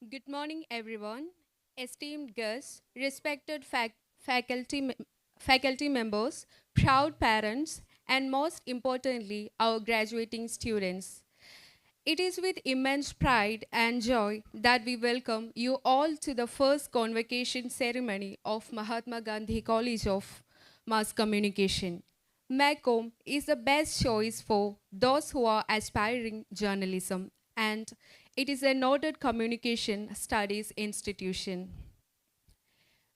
Good morning, everyone. Esteemed guests, respected faculty members, proud parents, and most importantly, our graduating students. It is with immense pride and joy that we welcome you all to the first convocation ceremony of Mahatma Gandhi College of Mass Communication. MAGCOM is the best choice for those who are aspiring journalism, and it is a noted communication studies institution.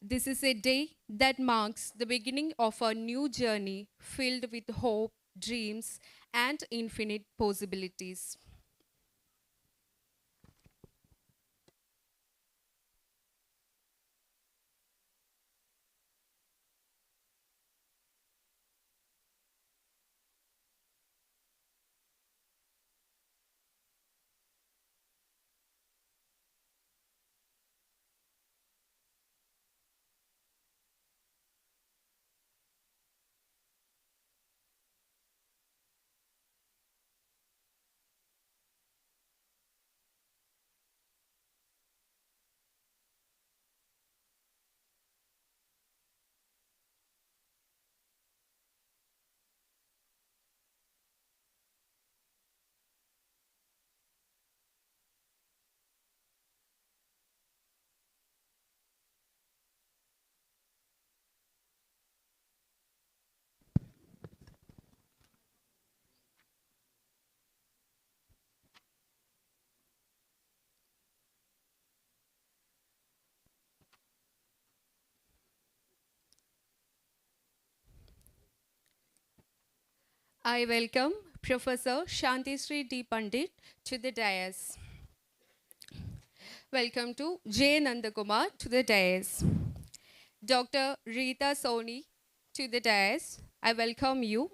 This is a day that marks the beginning of a new journey filled with hope, dreams, and infinite possibilities. I welcome Professor Shantishri D. Pandit to the dais. Welcome to J. Nandakumar to the dais. Dr. Rita Soni to the dais. I welcome you.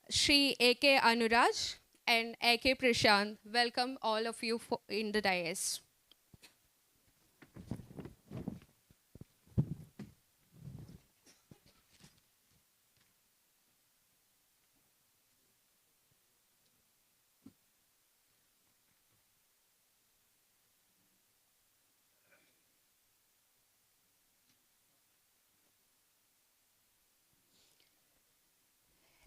Shri A.K. Anuraj and A.K. Prashant. Welcome all of you in the dais.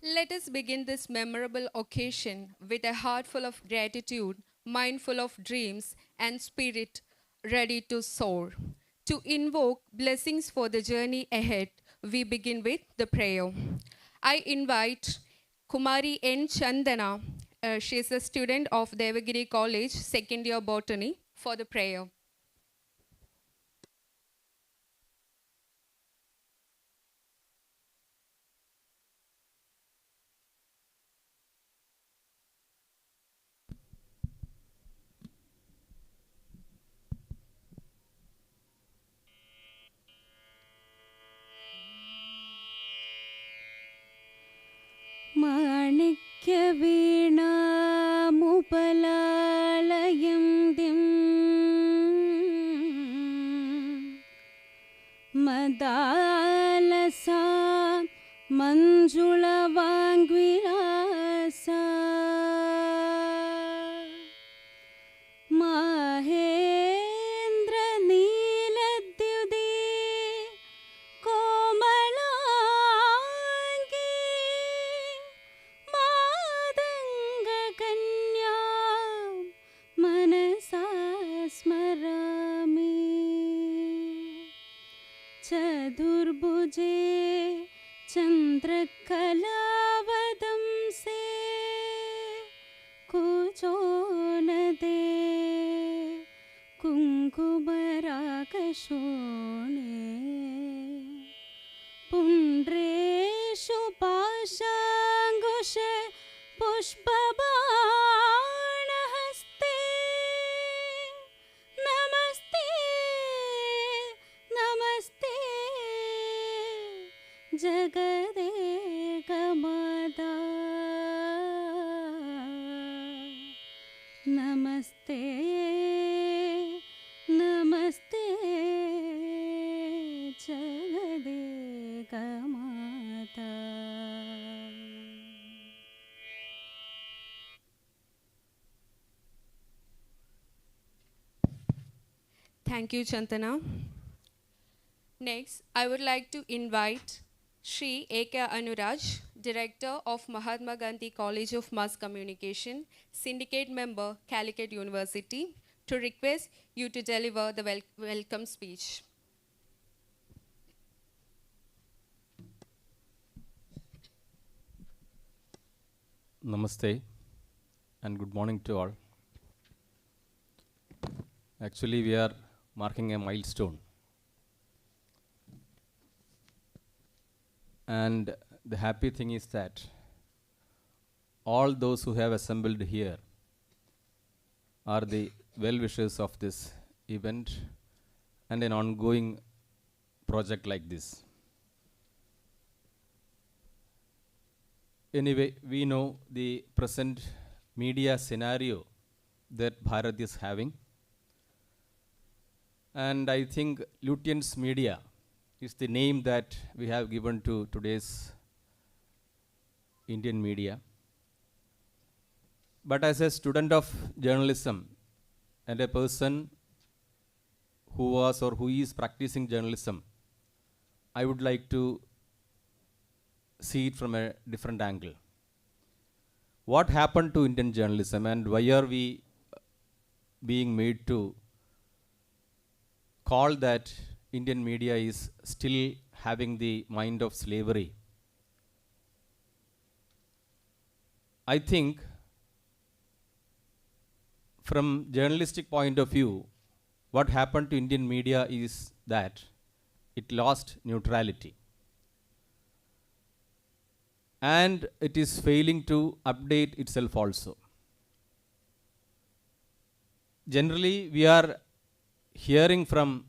Let us begin this memorable occasion with a heart full of gratitude, mind full of dreams, and spirit ready to soar. To invoke blessings for the journey ahead, we begin with the prayer. I invite Kumari N. Chandana, she is a student of Devagiri College, second year botany, for the prayer. माणिक्यवीणामुपलालयं दिं मदालसा मञ्जुळवाङ्विलासा माहेन्द्रनीलद्युदे कोमलाङ्गी मादङ्गकन्या मनसा स्मरामि चतुर्भुजे चन्द्रकलावदंसे कुचोनदे कुङ्कुमराकशोणे पुण्ड्रेषु पाशाङ्कुश पुष्पबाणहस्ते नमस्ते नमस्ते जगदेकमाता नमस्ते नमस्ते जगदेकमाता Thank you, Chantana. Next, I would like to invite Shri A.K. Anuraj, Director of Mahatma Gandhi College of Mass Communication, Syndicate Member, Calicut University, to request you to deliver the welcome speech. Namaste and good morning to all. Actually, we are marking a milestone. And the happy thing is that all those who have assembled here are the well-wishers of this event and an ongoing project like this. Anyway, we know the present media scenario that Bharat is having. And I think Lutyens Media is the name that we have given to today's Indian media. But as a student of journalism and a person who was or who is practicing journalism, I would like to see it from a different angle. What happened to Indian journalism and why are we being made to call that Indian media is still having the mind of slavery? I think from journalistic point of view, what happened to Indian media is that it lost neutrality. And it is failing to update itself also. Generally, we are hearing from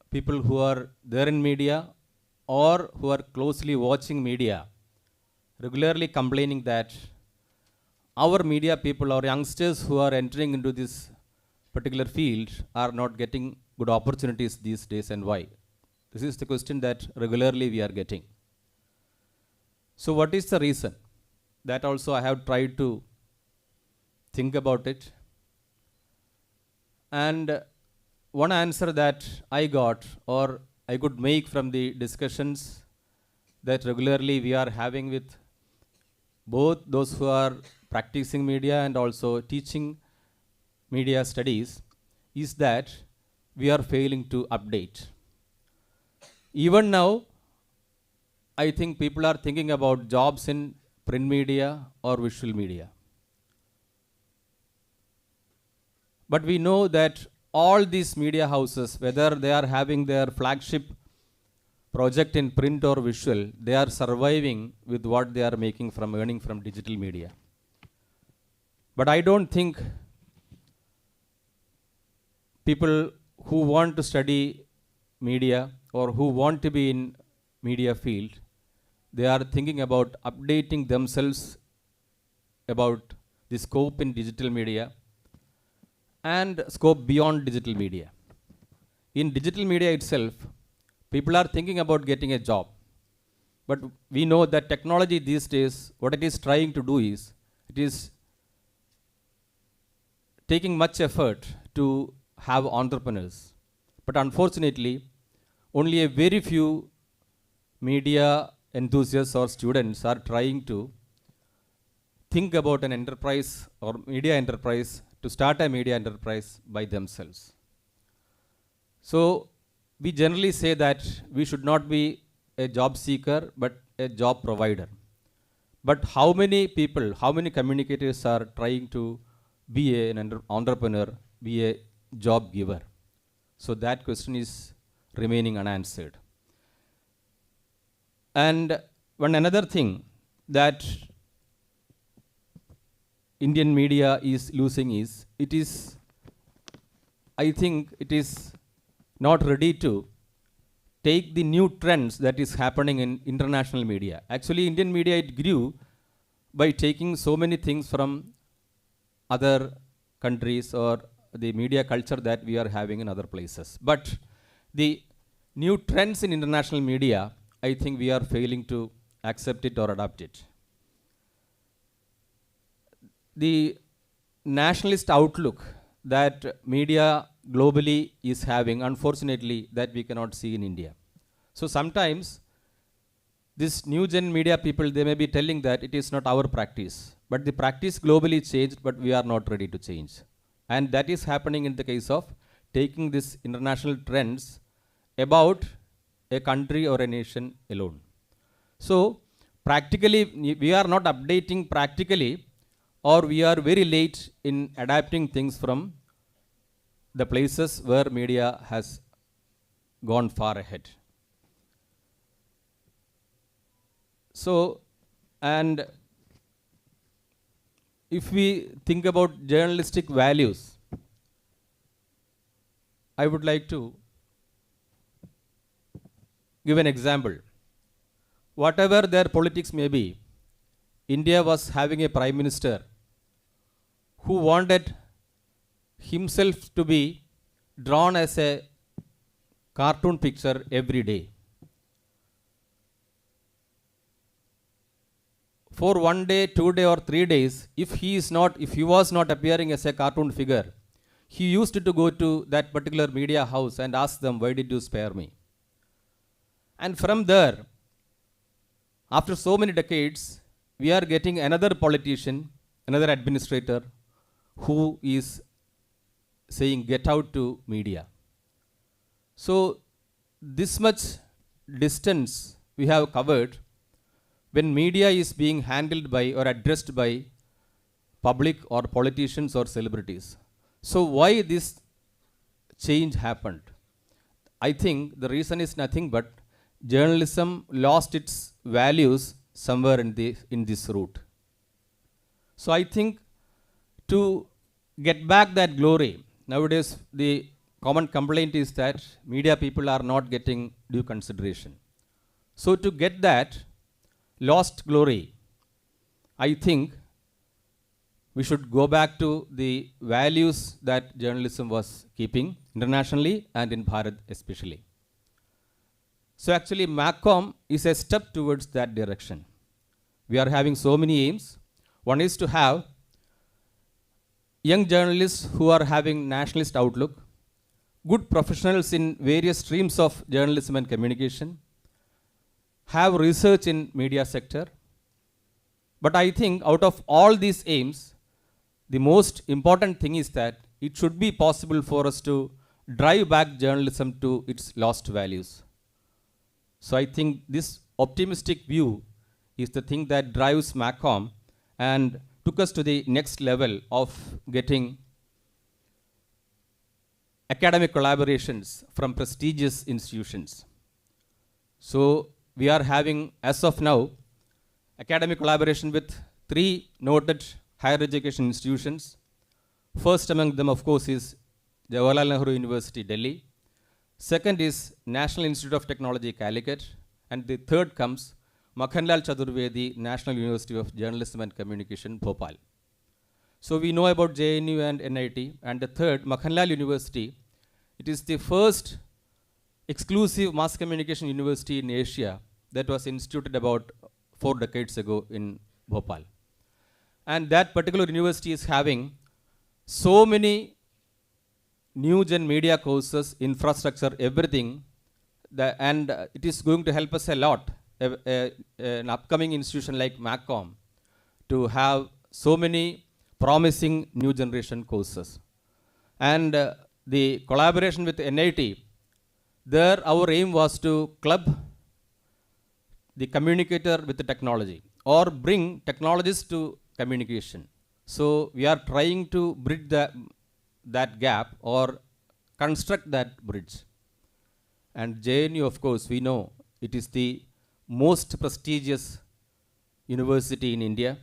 people who are there in media or who are closely watching media, regularly complaining that our media people or youngsters who are entering into this particular field are not getting good opportunities these days, and why? This is the question that regularly we are getting. So what is the reason? That also I have tried to think about it. And one answer that I got or I could make from the discussions that regularly we are having with both those who are practicing media and also teaching media studies is that we are failing to update. Even now, I think people are thinking about jobs in print media or visual media. But we know that all these media houses, whether they are having their flagship project in print or visual, they are surviving with what they are making from earning from digital media. But I don't think people who want to study media or who want to be in media field, they are thinking about updating themselves about the scope in digital media and scope beyond digital media. In digital media itself, people are thinking about getting a job. But we know that technology these days, what it is trying to do is, it is taking much effort to have entrepreneurs. But unfortunately, only a very few media enthusiasts or students are trying to think about an enterprise or media enterprise to start a media enterprise by themselves. So we generally say that we should not be a job seeker but a job provider. But how many people, how many communicators are trying to be an entrepreneur, be a job giver? So that question is remaining unanswered. And one another thing that Indian media is losing is, I think it is not ready to take the new trends that is happening in international media. Actually, Indian media, it grew by taking so many things from other countries or the media culture that we are having in other places. But the new trends in international media, I think we are failing to accept it or adopt it. The nationalist outlook that media globally is having, unfortunately, that we cannot see in India. So sometimes this new gen media people, they may be telling that it is not our practice, but the practice globally changed, but we are not ready to change. And that is happening in the case of taking this international trends about a country or a nation alone. So practically we are not updating practically, or we are very late in adapting things from the places where media has gone far ahead. So, and if we think about journalistic values, I would like to give an example. Whatever their politics may be, India was having a prime minister who wanted himself to be drawn as a cartoon picture every day. For 1 day, 2 day or 3 days, if he was not appearing as a cartoon figure, he used to go to that particular media house and ask them, why did you spare me? And from there, after so many decades, we are getting another politician, another administrator who is saying, get out to media. So this much distance we have covered when media is being handled by or addressed by public or politicians or celebrities. So why this change happened? I think the reason is nothing but journalism lost its values somewhere in this route. So I think to get back that glory, nowadays the common complaint is that media people are not getting due consideration. So to get that lost glory, I think we should go back to the values that journalism was keeping internationally and in Bharat especially. So actually MAGCOM is a step towards that direction. We are having so many aims. One is to have young journalists who are having nationalist outlook, good professionals in various streams of journalism and communication, have research in media sector. But I think out of all these aims, the most important thing is that it should be possible for us to drive back journalism to its lost values. So I think this optimistic view is the thing that drives MAGCOM and took us to the next level of getting academic collaborations from prestigious institutions. So we are having, as of now, academic collaboration with 3 noted higher education institutions. First among them, of course, is Jawaharlal Nehru University, Delhi. Second is National Institute of Technology, Calicut. And the third comes Makhanlal Chaturvedi, National University of Journalism and Communication, Bhopal. So we know about JNU and NIT. And the third, Makhanlal University, it is the first exclusive mass communication university in Asia that was instituted about 4 decades ago in Bhopal. And that particular university is having so many new gen media courses, infrastructure, everything, and it is going to help us a lot, an upcoming institution like MAGCOM, to have so many promising new generation courses. And the collaboration with NIT, there our aim was to club the communicator with the technology, or bring technologies to communication. So we are trying to bridge that gap or construct that bridge. And JNU, of course, we know it is the most prestigious university in India,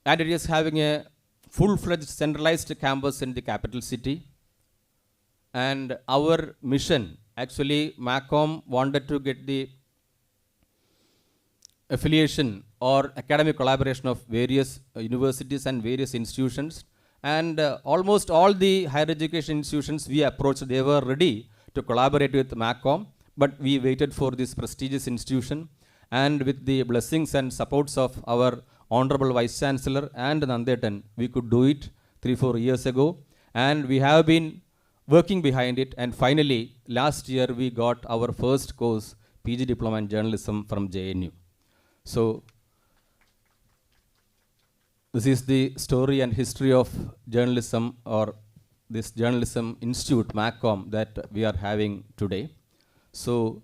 and it is having a full-fledged centralized campus in the capital city. And our mission, actually MAGCOM wanted to get the affiliation or academic collaboration of various universities and various institutions. And almost all the higher education institutions we approached, they were ready to collaborate with MAGCOM, but we waited for this prestigious institution. And with the blessings and supports of our Honorable Vice Chancellor and Nandetan, we could do it 3-4 years ago. And we have been working behind it, and finally, last year we got our first course, PG Diploma in Journalism from JNU. So, this is the story and history of journalism, or this Journalism Institute, MAGCOM, that we are having today. So,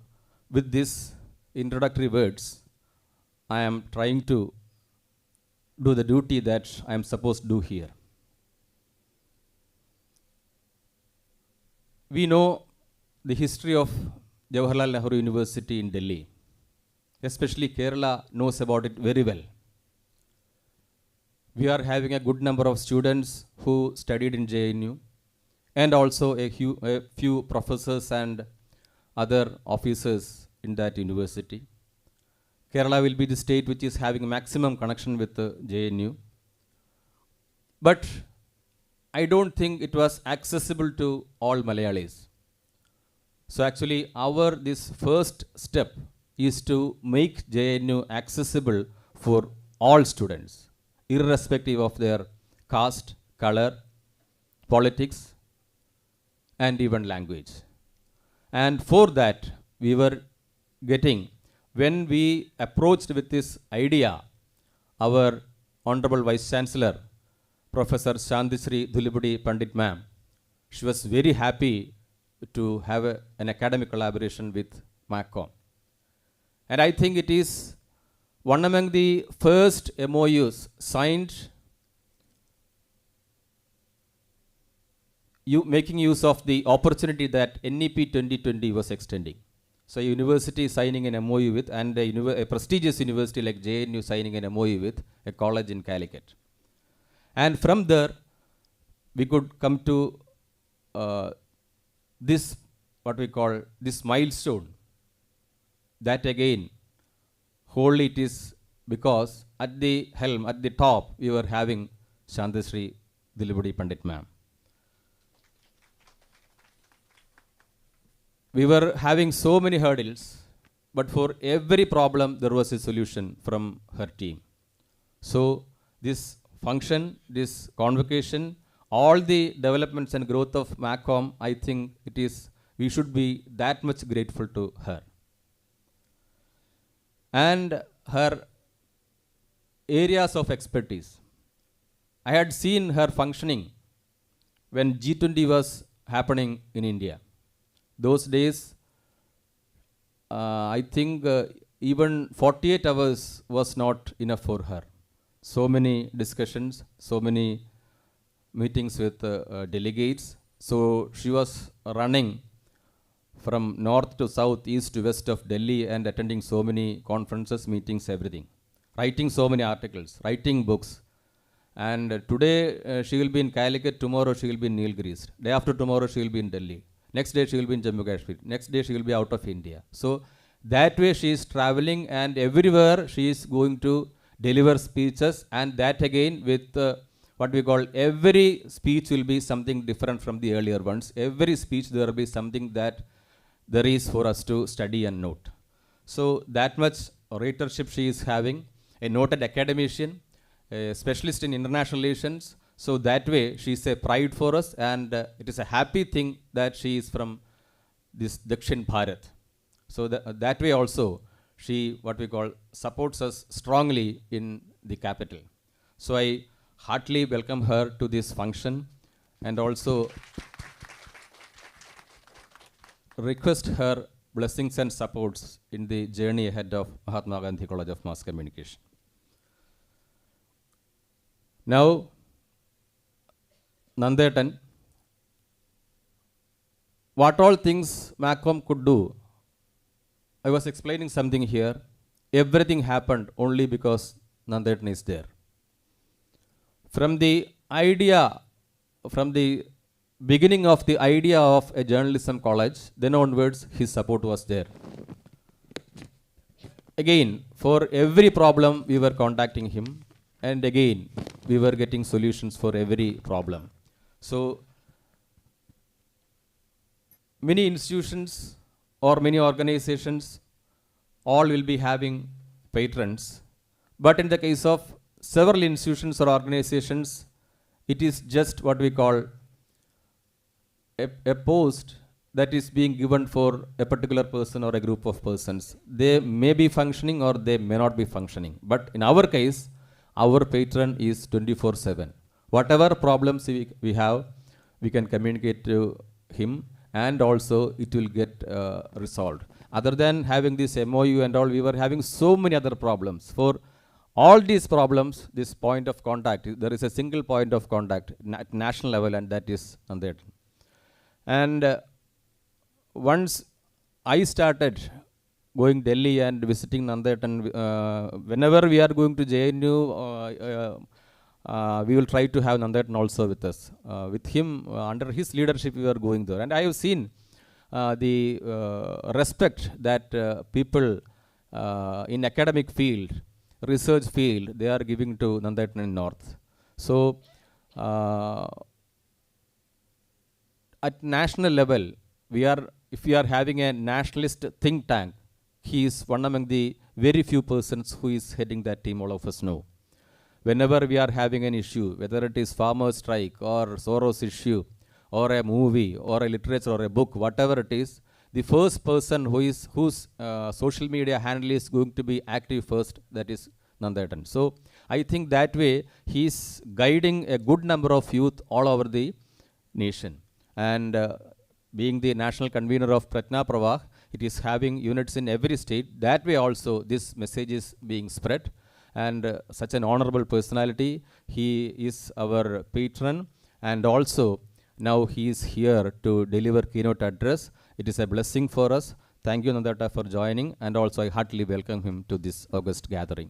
with these introductory words, I am trying to do the duty that I am supposed to do here. We know the history of Jawaharlal Nehru University in Delhi. Especially Kerala knows about it very well. We are having a good number of students who studied in JNU, and also a few professors and other officers in that university. Kerala will be the state which is having maximum connection with JNU. But I don't think it was accessible to all Malayalis. So actually this first step is to make JNU accessible for all students, irrespective of their caste, color, politics, and even language. And for that, we were getting, when we approached with this idea, our Honorable Vice Chancellor, Professor Shantisri Dhulipudi Pandit ma'am, she was very happy to have an academic collaboration with MAGCOM. And I think it is one among the first MOUs signed making use of the opportunity that NEP 2020 was extending. So a university signing an MOU with, and a prestigious university like JNU signing an MOU with a college in Calicut. And from there, we could come to this, what we call this milestone. That again, wholly it is because at the helm, at the top, we were having Shantisri Dhulipudi Pandit ma'am. We were having so many hurdles, but for every problem there was a solution from her team. So this function, this convocation, all the developments and growth of MAGCOM, I think we should be that much grateful to her. And her areas of expertise. I had seen her functioning when G20 was happening in India. Those days, I think even 48 hours was not enough for her. So many discussions, so many meetings with delegates. So she was running from north to south, east to west of Delhi, and attending so many conferences, meetings, everything. Writing so many articles, writing books. And today she will be in Calicut, tomorrow she will be in Nilgiris. Day after tomorrow she will be in Delhi. Next day she will be in Jammu Kashmir. Next day she will be out of India. So that way she is traveling, and everywhere she is going to deliver speeches, and that again with what we call, every speech will be something different from the earlier ones. Every speech there will be something that there is for us to study and note. So that much oratorship she is having, a noted academician, a specialist in international relations. So that way she is a pride for us, and it is a happy thing that she is from this Dakshin Bharat. So that way also she, what we call, supports us strongly in the capital. So I heartily welcome her to this function, and also request her blessings and supports in the journey ahead of Mahatma Gandhi College of Mass Communication. Now, Nandetan, what all things MAGCOM could do, I was explaining something here. Everything happened only because Nandetan is there. From the idea, from the beginning of the idea of a journalism college, then onwards his support was there. Again, for every problem we were contacting him, and again we were getting solutions for every problem. So many institutions or many organizations, all will be having patrons, but in the case of several institutions or organizations, it is just what we call a post that is being given for a particular person or a group of persons. They may be functioning or they may not be functioning. But in our case, our patron is 24/7. Whatever problems we have, we can communicate to him and also it will get resolved. Other than having this MOU and all, we were having so many other problems. For all these problems, this point of contact, there is a single point of contact at national level, and that is Nanded. And once I started going Delhi and visiting Nanded, and whenever we are going to JNU, we will try to have Nanded also with us. With him, under his leadership, we are going there. And I have seen the respect that people in academic field, research field, they are giving to Nanded in North. So, at national level, if we are having a nationalist think tank, he is one among the very few persons who is heading that team, all of us know. Whenever we are having an issue, whether it is farmer strike or Soros issue or a movie or a literature or a book, whatever it is, the first person whose social media handle is going to be active first, that is Nandatan. So I think that way he is guiding a good number of youth all over the nation. And being the national convener of Pratna Pravah, it is having units in every state. That way also this message is being spread. And such an honorable personality, he is our patron, and also now he is here to deliver keynote address. It is a blessing for us. Thank you, Nandata, for joining, and also I heartily welcome him to this august gathering.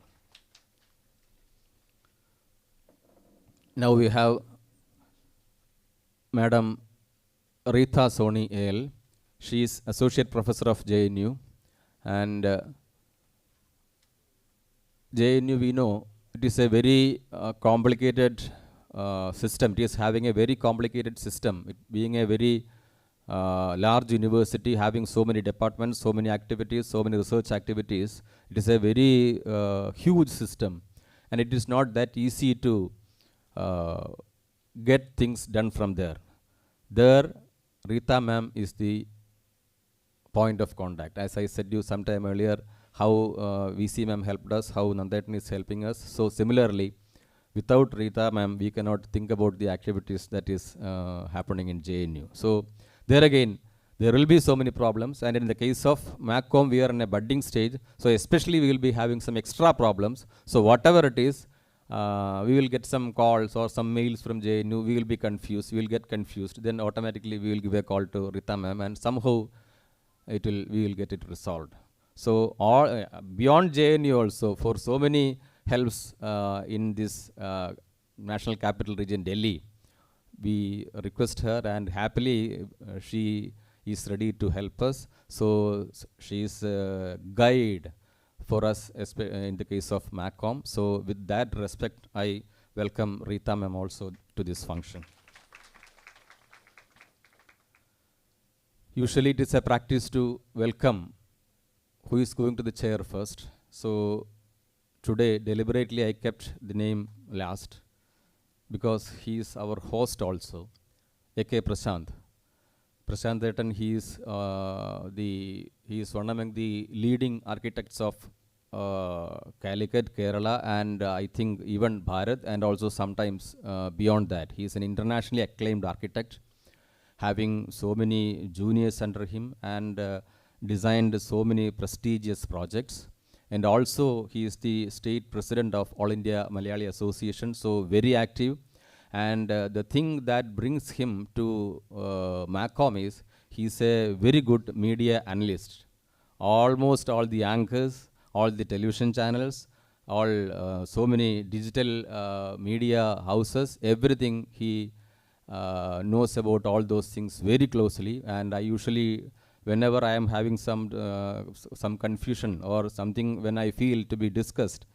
Now we have Madam Rita Soni A.L. She is Associate Professor of JNU, and JNU, we know, it is a very complicated system. It is having a very complicated system. It being a very large university, having so many departments, so many activities, so many research activities. It is a very huge system, and it is not that easy to get things done from there. There, Rita ma'am is the point of contact. As I said you sometime earlier, how VC ma'am helped us, how Nandatan is helping us. So similarly, without Rita ma'am, we cannot think about the activities that is happening in JNU. So there again, there will be so many problems, and in the case of MAGCOM, we are in a budding stage. So especially we will be having some extra problems. So whatever it is, we will get some calls or some mails from JNU, we will be confused, we will get confused. Then automatically we will give a call to Rita ma'am, and somehow we will get it resolved. So all beyond JNU also, for so many helps in this national capital region, Delhi, we request her, and happily she is ready to help us. So she is a guide for us in the case of MAGCOM. So with that respect, I welcome Rita ma'am also to this function. Usually it is a practice to welcome who is going to the chair first. So today deliberately I kept the name last because he is our host also, A.K. Prashant. Prashant Etan, he is one among the leading architects of Calicut, Kerala, and I think even Bharat, and also sometimes beyond that. He is an internationally acclaimed architect, having so many juniors under him, and designed so many prestigious projects. And also he is the state president of All India Malayali Association, so very active. And the thing that brings him to MAGCOM is he is a very good media analyst. Almost all the anchors, all the television channels, all so many digital media houses, everything he knows about all those things very closely. And I usually, whenever I am having some confusion or something when I feel to be discussed,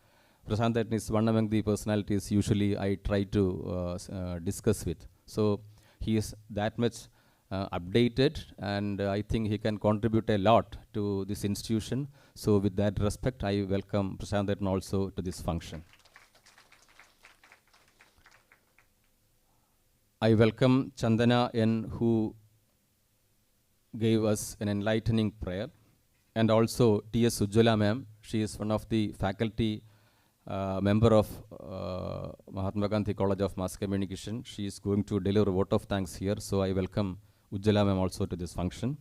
Prashant is one among the personalities usually I try to discuss with. So he is that much updated, and I think he can contribute a lot to this institution. So with that respect, I welcome Prashant also to this function. I welcome Chandana N, who gave us an enlightening prayer. And also T.S. Ujjwala ma'am, she is one of the faculty member of Mahatma Gandhi College of Mass Communication. She is going to deliver a vote of thanks here. So I welcome Ujjwala ma'am also to this function.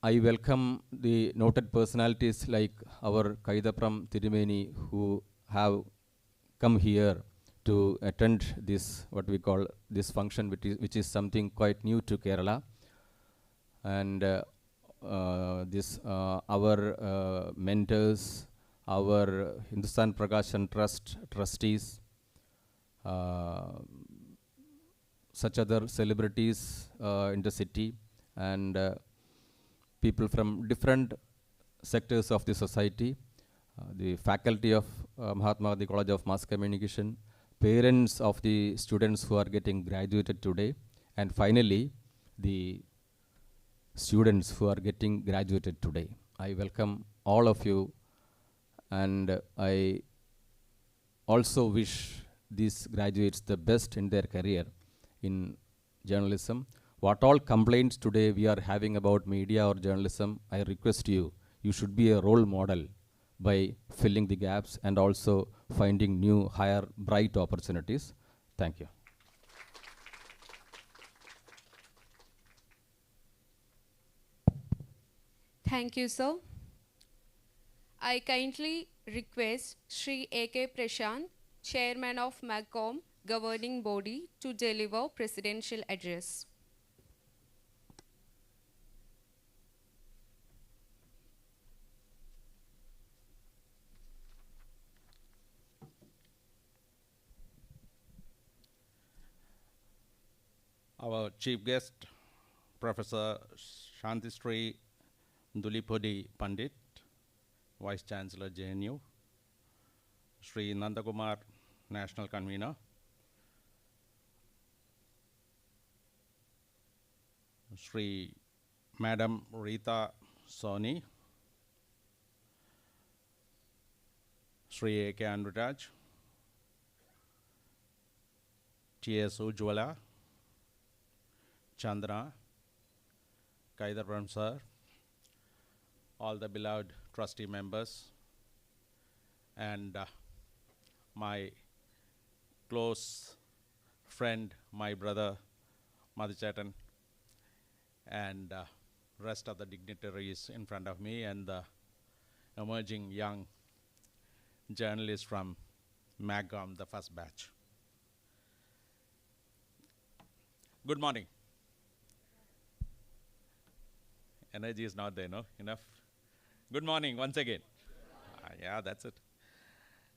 I welcome the noted personalities like our Kaidapram Tirumeni who have come here to attend this, what we call this function, which is something quite new to Kerala. And our mentors, our Hindustan Prakashan Trust trustees, such other celebrities in the city, and people from different sectors of the society, the faculty of Mahatma Gandhi College of Mass Communication, parents of the students who are getting graduated today, and finally the students who are getting graduated today. I welcome all of you, and I also wish these graduates the best in their career in journalism. What all complaints today we are having about media or journalism, I request you, you should be a role model by filling the gaps and also finding new, higher, bright opportunities. Thank you. Thank you, sir. I kindly request Sri A.K. Prashant, Chairman of MAGCOM governing body, to deliver presidential address. Our chief guest, Professor Shanthisree Dulipodi Pandit, Vice Chancellor JNU, Sri Nandakumar, National Convener, Sri Madam Rita Soni, Sri A.K. Anuraj, T.S. Ujjwala, Chandra, Kaidapram sir, all the beloved trustee members, and my close friend, my brother, Madhuchatan, and rest of the dignitaries in front of me, and the emerging young journalists from MAGCOM, the first batch. Good morning. Energy is not there, no? Enough? Good morning once again. Yeah, that's it.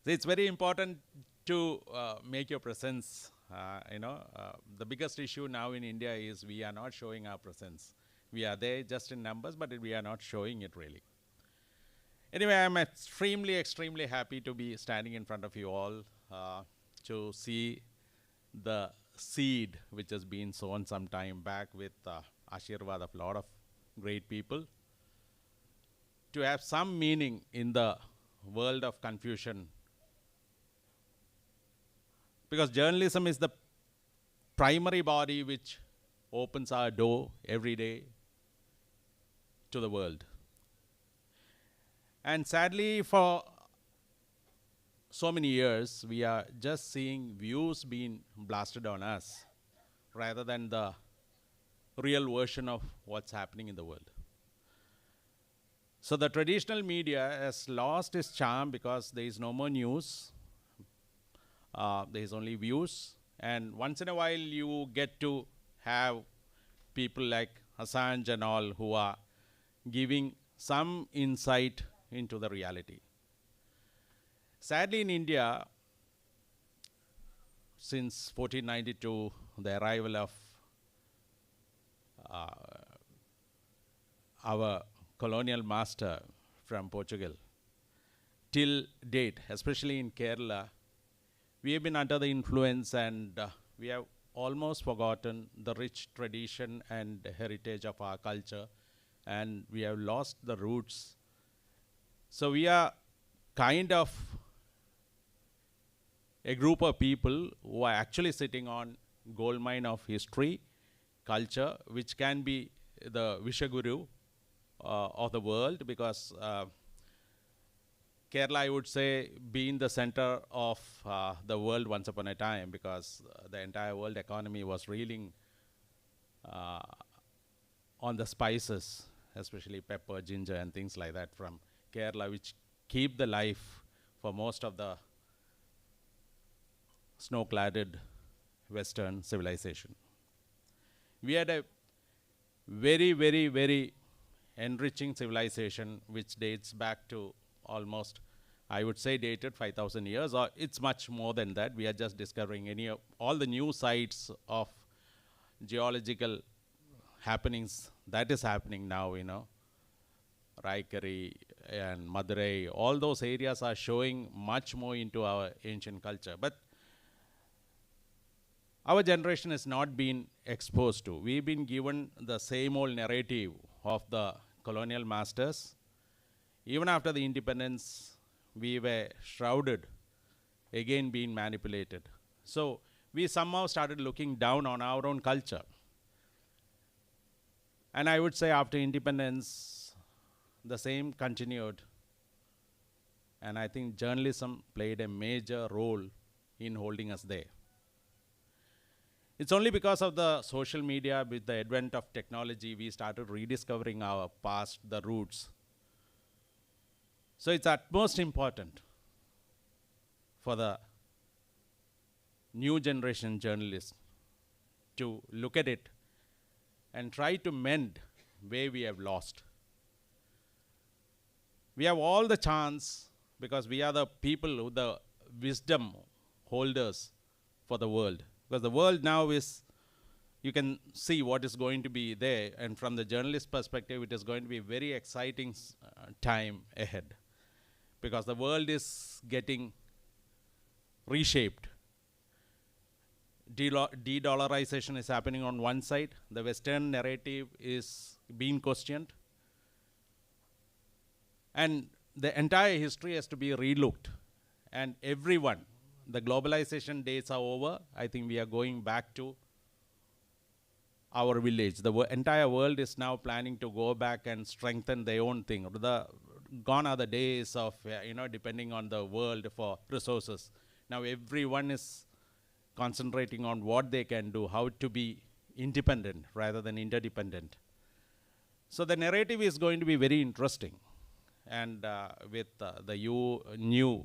So it's very important to make your presence. The biggest issue now in India is we are not showing our presence. We are there just in numbers, but we are not showing it really. Anyway, I'm extremely, extremely happy to be standing in front of you all to see the seed which has been sown some time back with Ashirvad of a lot of great people, to have some meaning in the world of confusion. Because journalism is the primary body which opens our door every day to the world. And sadly, for so many years, we are just seeing views being blasted on us rather than the real version of what's happening in the world. So the traditional media has lost its charm because there is no more news. There is only views. And once in a while, you get to have people like Assange and all who are giving some insight into the reality. Sadly, in India, since 1492, the arrival of our colonial master from Portugal, till date, especially in Kerala, we have been under the influence, and we have almost forgotten the rich tradition and heritage of our culture, and we have lost the roots. So we are kind of a group of people who are actually sitting on gold mine of history, culture, which can be the Vishaguru of the world, because Kerala, I would say, being the center of the world once upon a time, because the entire world economy was reeling uh, on the spices, especially pepper, ginger, and things like that from Kerala, which keep the life for most of the snow-cladded Western civilization. We had a very, very, very enriching civilization which dates back to almost, I would say, dated 5,000 years, or it's much more than that. We are just discovering all the new sites of geological happenings that is happening now, Raikari and Madurai, all those areas are showing much more into our ancient culture. But our generation has not been exposed to. We've been given the same old narrative of the colonial masters. Even after the independence, we were shrouded, again being manipulated. So we somehow started looking down on our own culture. And I would say after independence, the same continued. And I think journalism played a major role in holding us there. It's only because of the social media, with the advent of technology, we started rediscovering our past, the roots. So it's utmost important for the new generation journalists to look at it and try to mend where we have lost. We have all the chance, because we are the people, the wisdom holders for the world. Because the world now is, you can see what is going to be there, and from the journalist perspective, it is going to be a very exciting time ahead. Because the world is getting reshaped. De-dollarization is happening on one side. The Western narrative is being questioned. And the entire history has to be relooked. And everyone, the globalization days are over. I think we are going back to our village. The entire world is now planning to go back and strengthen their own thing. Gone are the days of, depending on the world for resources. Now everyone is concentrating on what they can do, how to be independent rather than interdependent. So the narrative is going to be very interesting. And with the new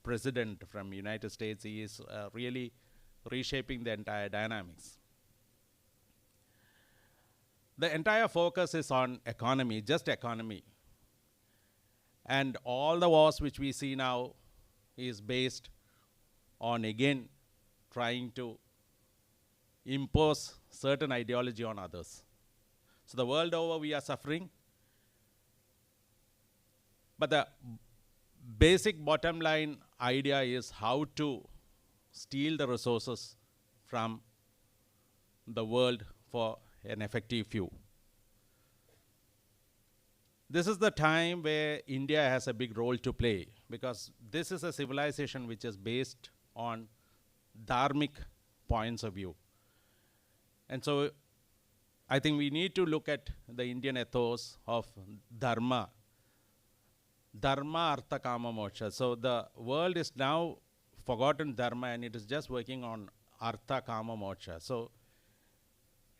president from United States, he is really reshaping the entire dynamics. The entire focus is on economy, just economy. And all the wars which we see now is based on, again, trying to impose certain ideology on others. So the world over, we are suffering. But the basic bottom line idea is how to steal the resources from the world for an effective few. This is the time where India has a big role to play, because this is a civilization which is based on dharmic points of view. And so I think we need to look at the Indian ethos of dharma. Dharma, artha, kama, moksha. So the world is now forgotten dharma, and it is just working on artha, kama, moksha. So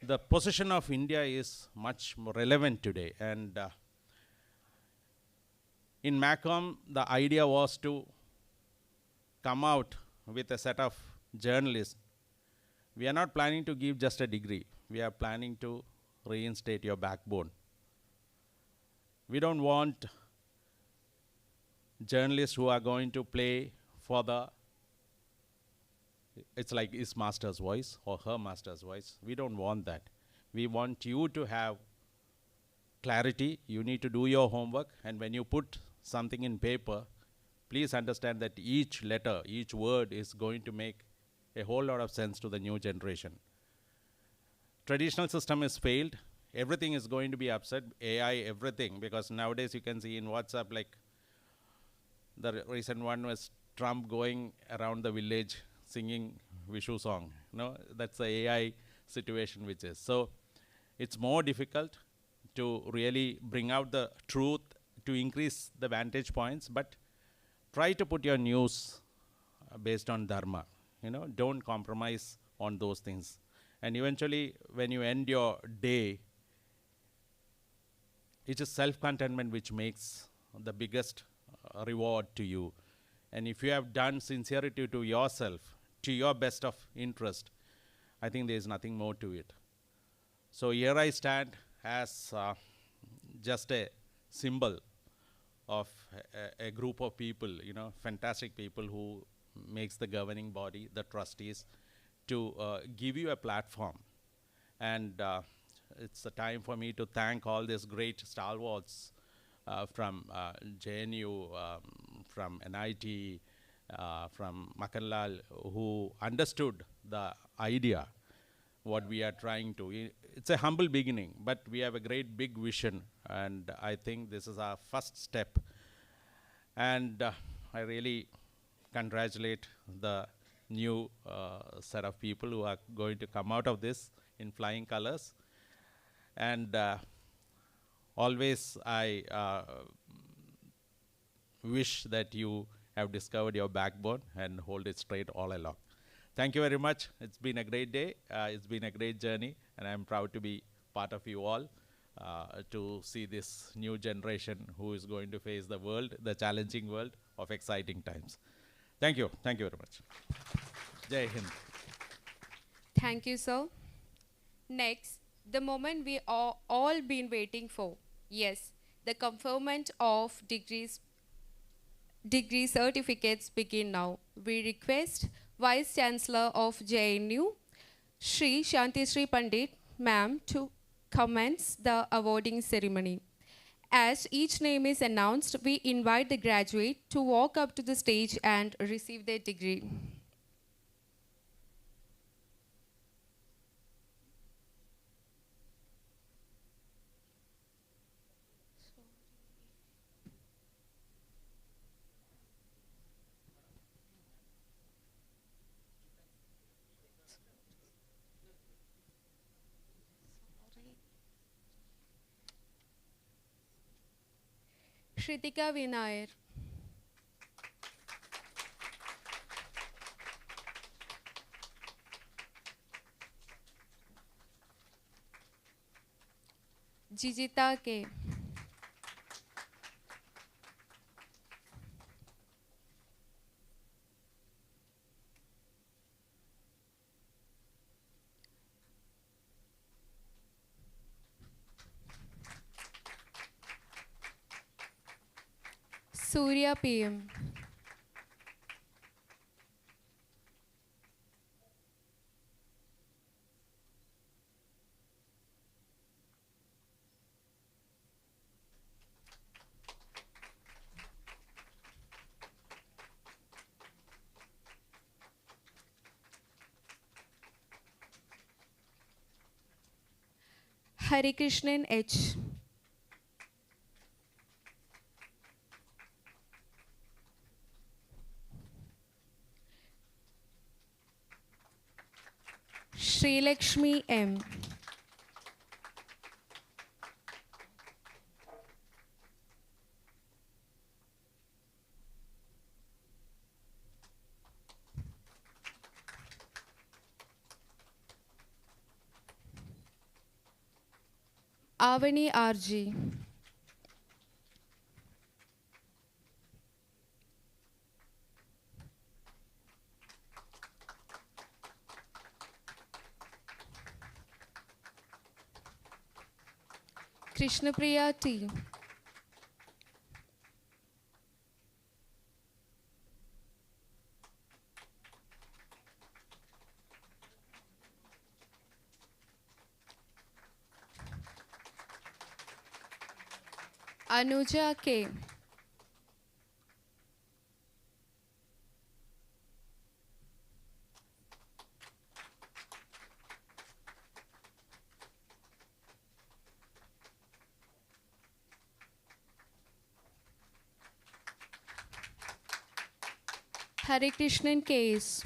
the position of India is much more relevant today. And in MAGCOM, the idea was to come out with a set of journalists. We are not planning to give just a degree. We are planning to reinstate your backbone. We don't want journalists who are going to play for it's like his master's voice or her master's voice. We don't want that. We want you to have clarity. You need to do your homework. And when you put something in paper, please understand that each letter, each word is going to make a whole lot of sense to the new generation. Traditional system has failed. Everything is going to be upset. AI, everything. Because nowadays you can see in WhatsApp, like the recent one was Trump going around the village singing Vishu song. That's the AI situation which is. So it's more difficult to really bring out the truth, to increase the vantage points, but try to put your news based on dharma. Don't compromise on those things. And eventually, when you end your day, it is self-contentment which makes the biggest reward to you. And if you have done sincerity to yourself, to your best of interest, I think there is nothing more to it. So here I stand as just a symbol of a group of people, fantastic people who makes the governing body, the trustees, to give you a platform. And it's a time for me to thank all these great stalwarts from JNU, from NIT, from Makanlal, who understood the idea, what we are trying to. It's a humble beginning, but we have a great big vision, and I think this is our first step. And I really congratulate the new set of people who are going to come out of this in flying colors. And always I wish that you have discovered your backbone and hold it straight all along. Thank you very much. It's been a great day. It's been a great journey, and I'm proud to be part of you all, to see this new generation who is going to face the world, the challenging world of exciting times. Thank you. Thank you very much. Jai Hind. Thank you, sir. Next, the moment we all been waiting for. Yes, the conferment of degree certificates begin now. We request Vice Chancellor of JNU, Shri Shantishri Pandit, ma'am, to commence the awarding ceremony. As each name is announced, we invite the graduate to walk up to the stage and receive their degree. Shritika Vinayar. Jijita K. Surya PM. Harikrishnan H. Sri Lakshmi M. Avani RG. Krishnapriya T. Anuja K. Harikrishnan K.S.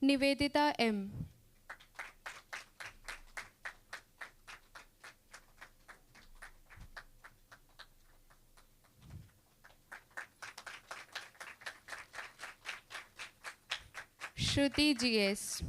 Nivedita M. Shruti GS.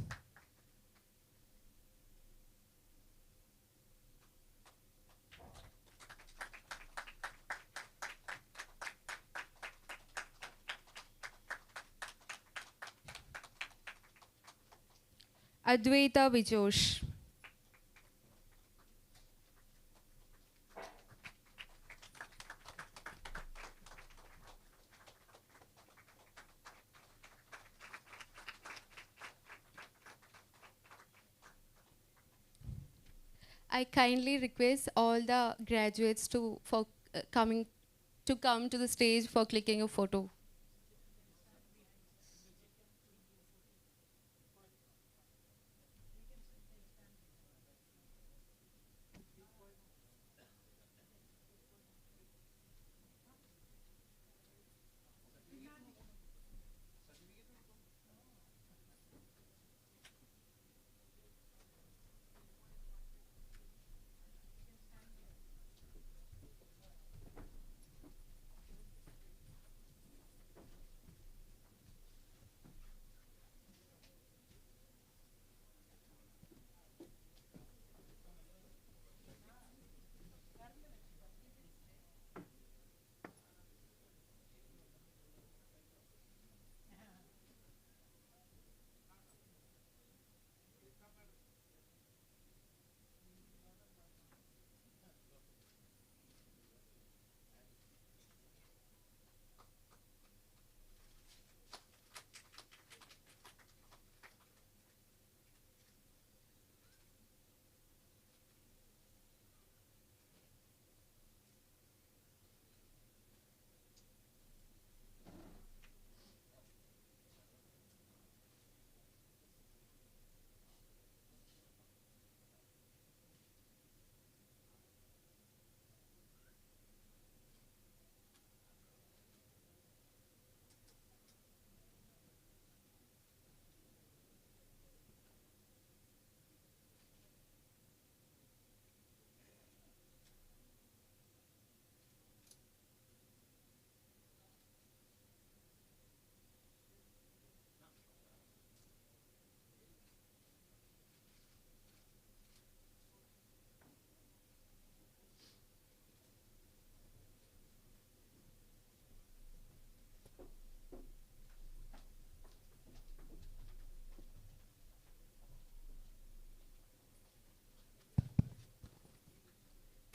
Advaita Vijosh. I kindly request all the graduates to come to the stage for clicking a photo.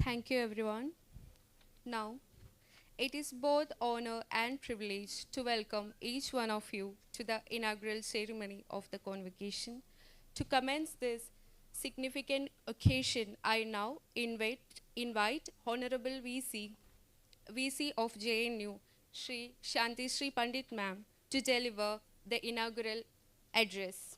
Thank you, everyone. Now, it is both honor and privilege to welcome each one of you to the inaugural ceremony of the Convocation. To commence this significant occasion, I now invite Honorable VC of JNU, Shri Shanti Shri Pandit Ma'am, to deliver the inaugural address.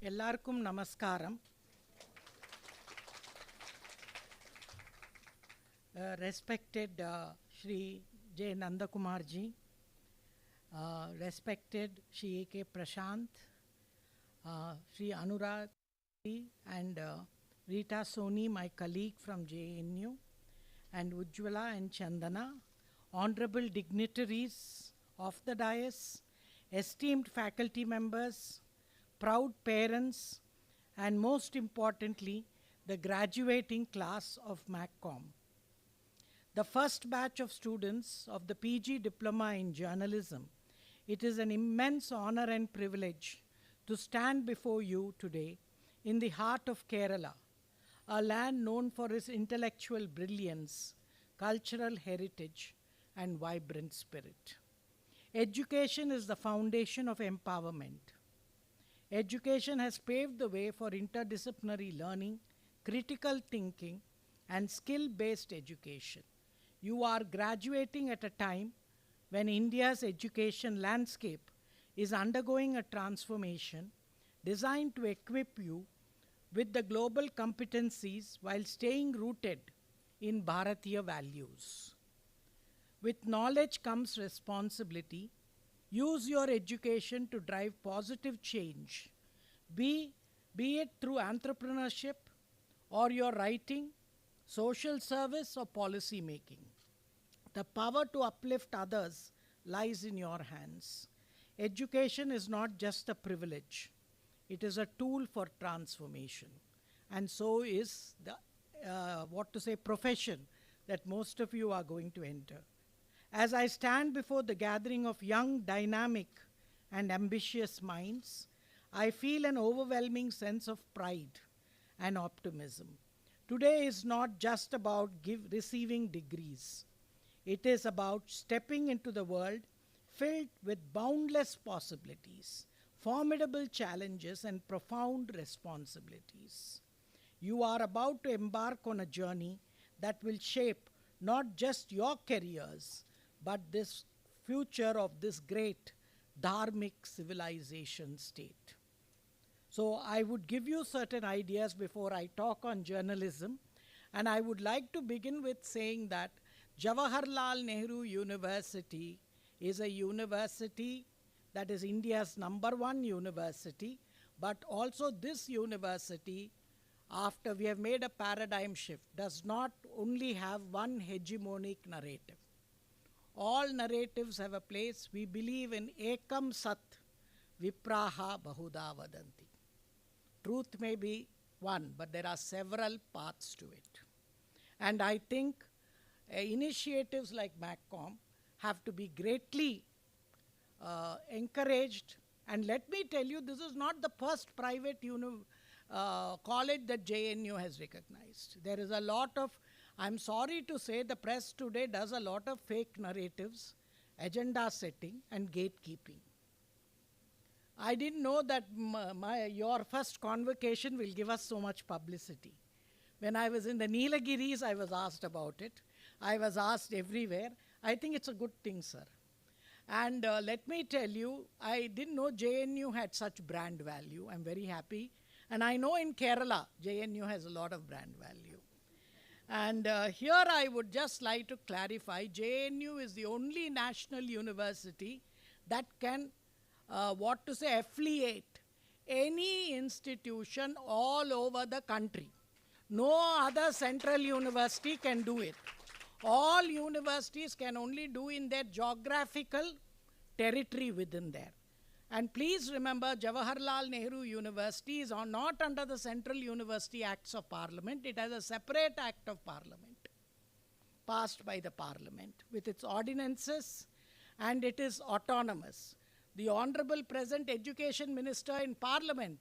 எல்லாருக்கும் நமஸ்காரம். Respected Shri J. Nandakumar ji, respected Shri A.K. Prashant, Shri Anurag ji, and Rita Soni, my colleague from JNU, and Ujjwala and Chandana, honorable dignitaries of the dais, esteemed faculty members, proud parents, and most importantly, the graduating class of MAGCOM. The first batch of students of the PG Diploma in Journalism, it is an immense honor and privilege to stand before you today in the heart of Kerala, a land known for its intellectual brilliance, cultural heritage, and vibrant spirit. Education is the foundation of empowerment. Education has paved the way for interdisciplinary learning, critical thinking, and skill-based education. You are graduating at a time when India's education landscape is undergoing a transformation designed to equip you with the global competencies while staying rooted in Bharatiya values. With knowledge comes responsibility. Use your education to drive positive change, be it through entrepreneurship or your writing, social service or policy making. The power to uplift others lies in your hands. Education is not just a privilege, it is a tool for transformation. And so is the profession that most of you are going to enter. As I stand before the gathering of young, dynamic, and ambitious minds, I feel an overwhelming sense of pride and optimism. Today is not just about receiving degrees. It is about stepping into the world filled with boundless possibilities, formidable challenges, and profound responsibilities. You are about to embark on a journey that will shape not just your careers, but this future of this great dharmic civilization state. So I would give you certain ideas before I talk on journalism, and I would like to begin with saying that Jawaharlal Nehru University is a university that is India's #1 university, but also this university, after we have made a paradigm shift, does not only have one hegemonic narrative. All narratives have a place. We believe in ekam sat, vipraha bahuda vadanti. Truth may be one, but there are several paths to it. And I think initiatives like MAGCOM have to be greatly encouraged. And let me tell you, this is not the first private college that JNU has recognized. There is a lot of, I'm sorry to say, the press today does a lot of fake narratives, agenda setting, and gatekeeping. I didn't know that your first convocation will give us so much publicity. When I was in the Neelagiris, I was asked about it. I was asked everywhere. I think it's a good thing, sir. And let me tell you, I didn't know JNU had such brand value. I'm very happy. And I know in Kerala, JNU has a lot of brand value. And here I would just like to clarify, JNU is the only national university that can, affiliate any institution all over the country. No other central university can do it. All universities can only do in their geographical territory within there. And please remember, Jawaharlal Nehru University is not under the Central University Acts of Parliament. It has a separate Act of Parliament passed by the Parliament with its ordinances, and it is autonomous. The Honorable Present Education Minister in Parliament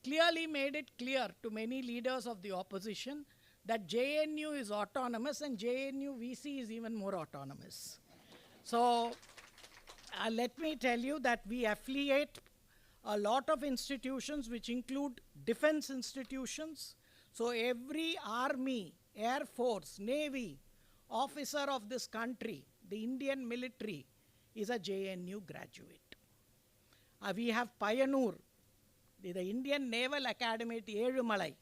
clearly made it clear to many leaders of the opposition that JNU is autonomous and JNU VC is even more autonomous. So let me tell you that we affiliate a lot of institutions which include defense institutions. So every army, air force, navy officer of this country, the Indian military, is a JNU graduate. We have Payanur, the Indian Naval Academy at Elumalai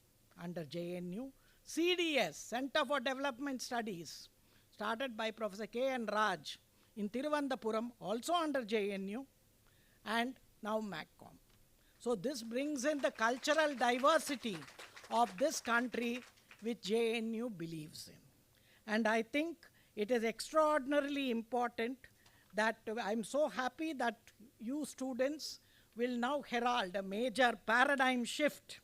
under JNU. CDS, Center for Development Studies, started by Professor K.N. Raj in Thiruvananthapuram, also under JNU, and now MAGCOM. So this brings in the cultural diversity of this country which JNU believes in. And I think it is extraordinarily important that I'm so happy that you students will now herald a major paradigm shift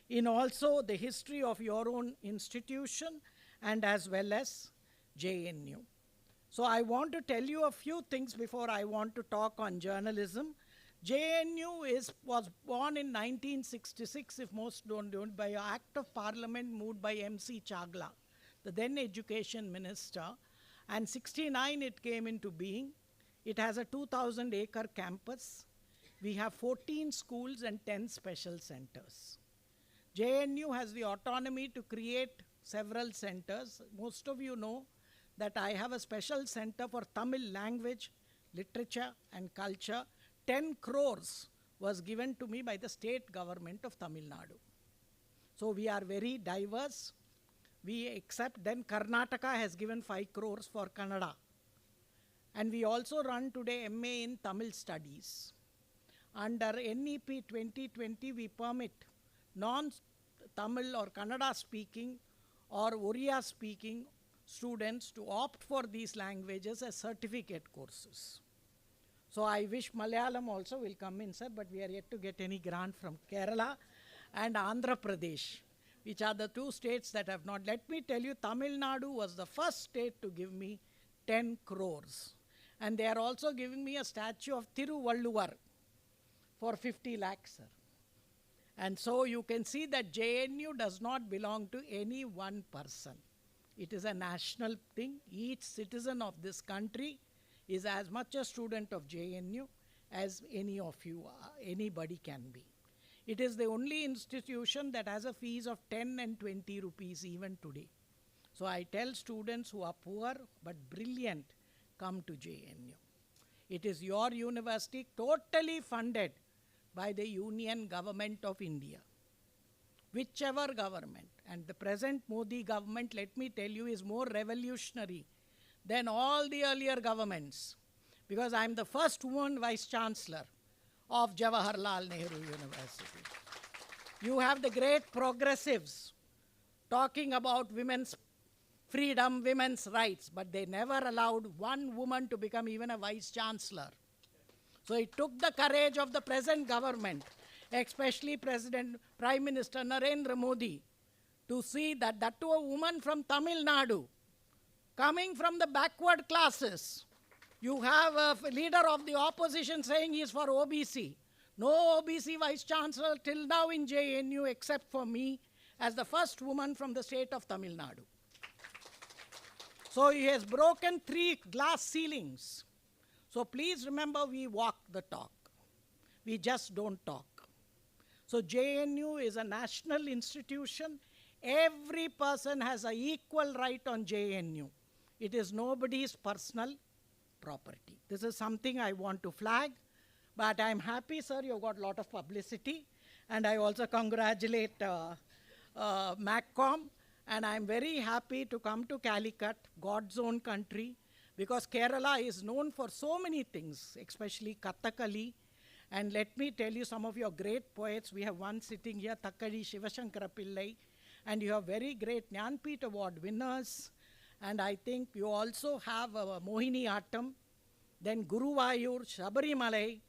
in also the history of your own institution and as well as JNU. So I want to tell you a few things before I want to talk on journalism. JNU was born in 1966, if most don't know, by an act of parliament moved by MC Chagla, the then education minister, and 69 it came into being. It has a 2,000-acre campus. We have 14 schools and 10 special centers. JNU has the autonomy to create several centers. Most of you know that I have a special center for Tamil language, literature, and culture. 10 crores was given to me by the state government of Tamil Nadu. So we are very diverse. We accept, then Karnataka has given 5 crores for Kannada. And we also run today MA in Tamil Studies. Under NEP 2020, we permit non-Tamil or Kannada speaking or Oriya speaking students to opt for these languages as certificate courses. So I wish Malayalam also will come in, sir, but we are yet to get any grant from Kerala and Andhra Pradesh, which are the 2 states that have not. Let me tell you, Tamil Nadu was the first state to give me 10 crores. And they are also giving me a statue of Thiruvalluvar for 50 lakhs, sir. And so you can see that JNU does not belong to any one person. It is a national thing. Each citizen of this country is as much a student of JNU as any of you, anybody can be. It is the only institution that has a fees of 10 and 20 rupees even today. So I tell students who are poor but brilliant, come to JNU. It is your university, totally funded by the Union Government of India. Whichever government, and the present Modi government, let me tell you, is more revolutionary than all the earlier governments, because I am the first woman vice chancellor of Jawaharlal Nehru University. You have the great progressives talking about women's freedom, women's rights, but they never allowed one woman to become even a vice chancellor. So it took the courage of the present government, especially Prime Minister Narendra Modi, to see that to a woman from Tamil Nadu, coming from the backward classes. You have a leader of the opposition saying he is for OBC. No OBC vice chancellor till now in JNU except for me as the first woman from the state of Tamil Nadu. So he has broken 3 glass ceilings. So please remember, we walk the talk. We just don't talk. So JNU is a national institution. Every person has an equal right on JNU. It is nobody's personal property. This is something I want to flag. But I'm happy, sir, you got a lot of publicity. And I also congratulate MAGCOM. And I'm very happy to come to Calicut, God's own country, because Kerala is known for so many things, especially Kathakali. And let me tell you some of your great poets. We have one sitting here, Takkadi Shivashankara Pillai. And you have very great Jnanpith Award winners. And I think you also have Mohini Attam, then Guruvayur, Sabarimalai,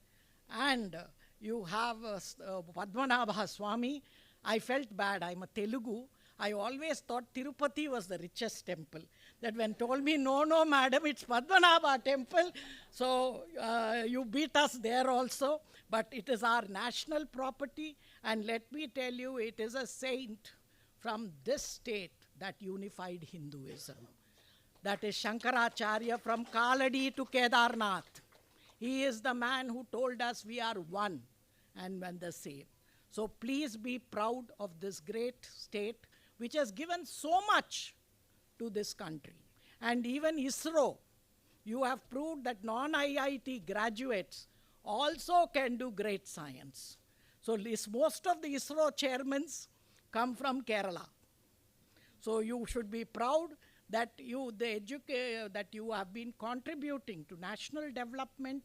and you have Padmanabha Swami. I felt bad, I'm a Telugu. I always thought Tirupati was the richest temple. That when told me, no, madam, it's Padmanabha temple. So you beat us there also. But it is our national property. And let me tell you, it is a saint from this state that unified Hinduism. That is Shankaracharya from Kaladi to Kedarnath. He is the man who told us we are one and the same. So please be proud of this great state which has given so much to this country. And even ISRO, you have proved that non-IIT graduates also can do great science. So most of the ISRO chairmen come from Kerala. So you should be proud that you have been contributing to national development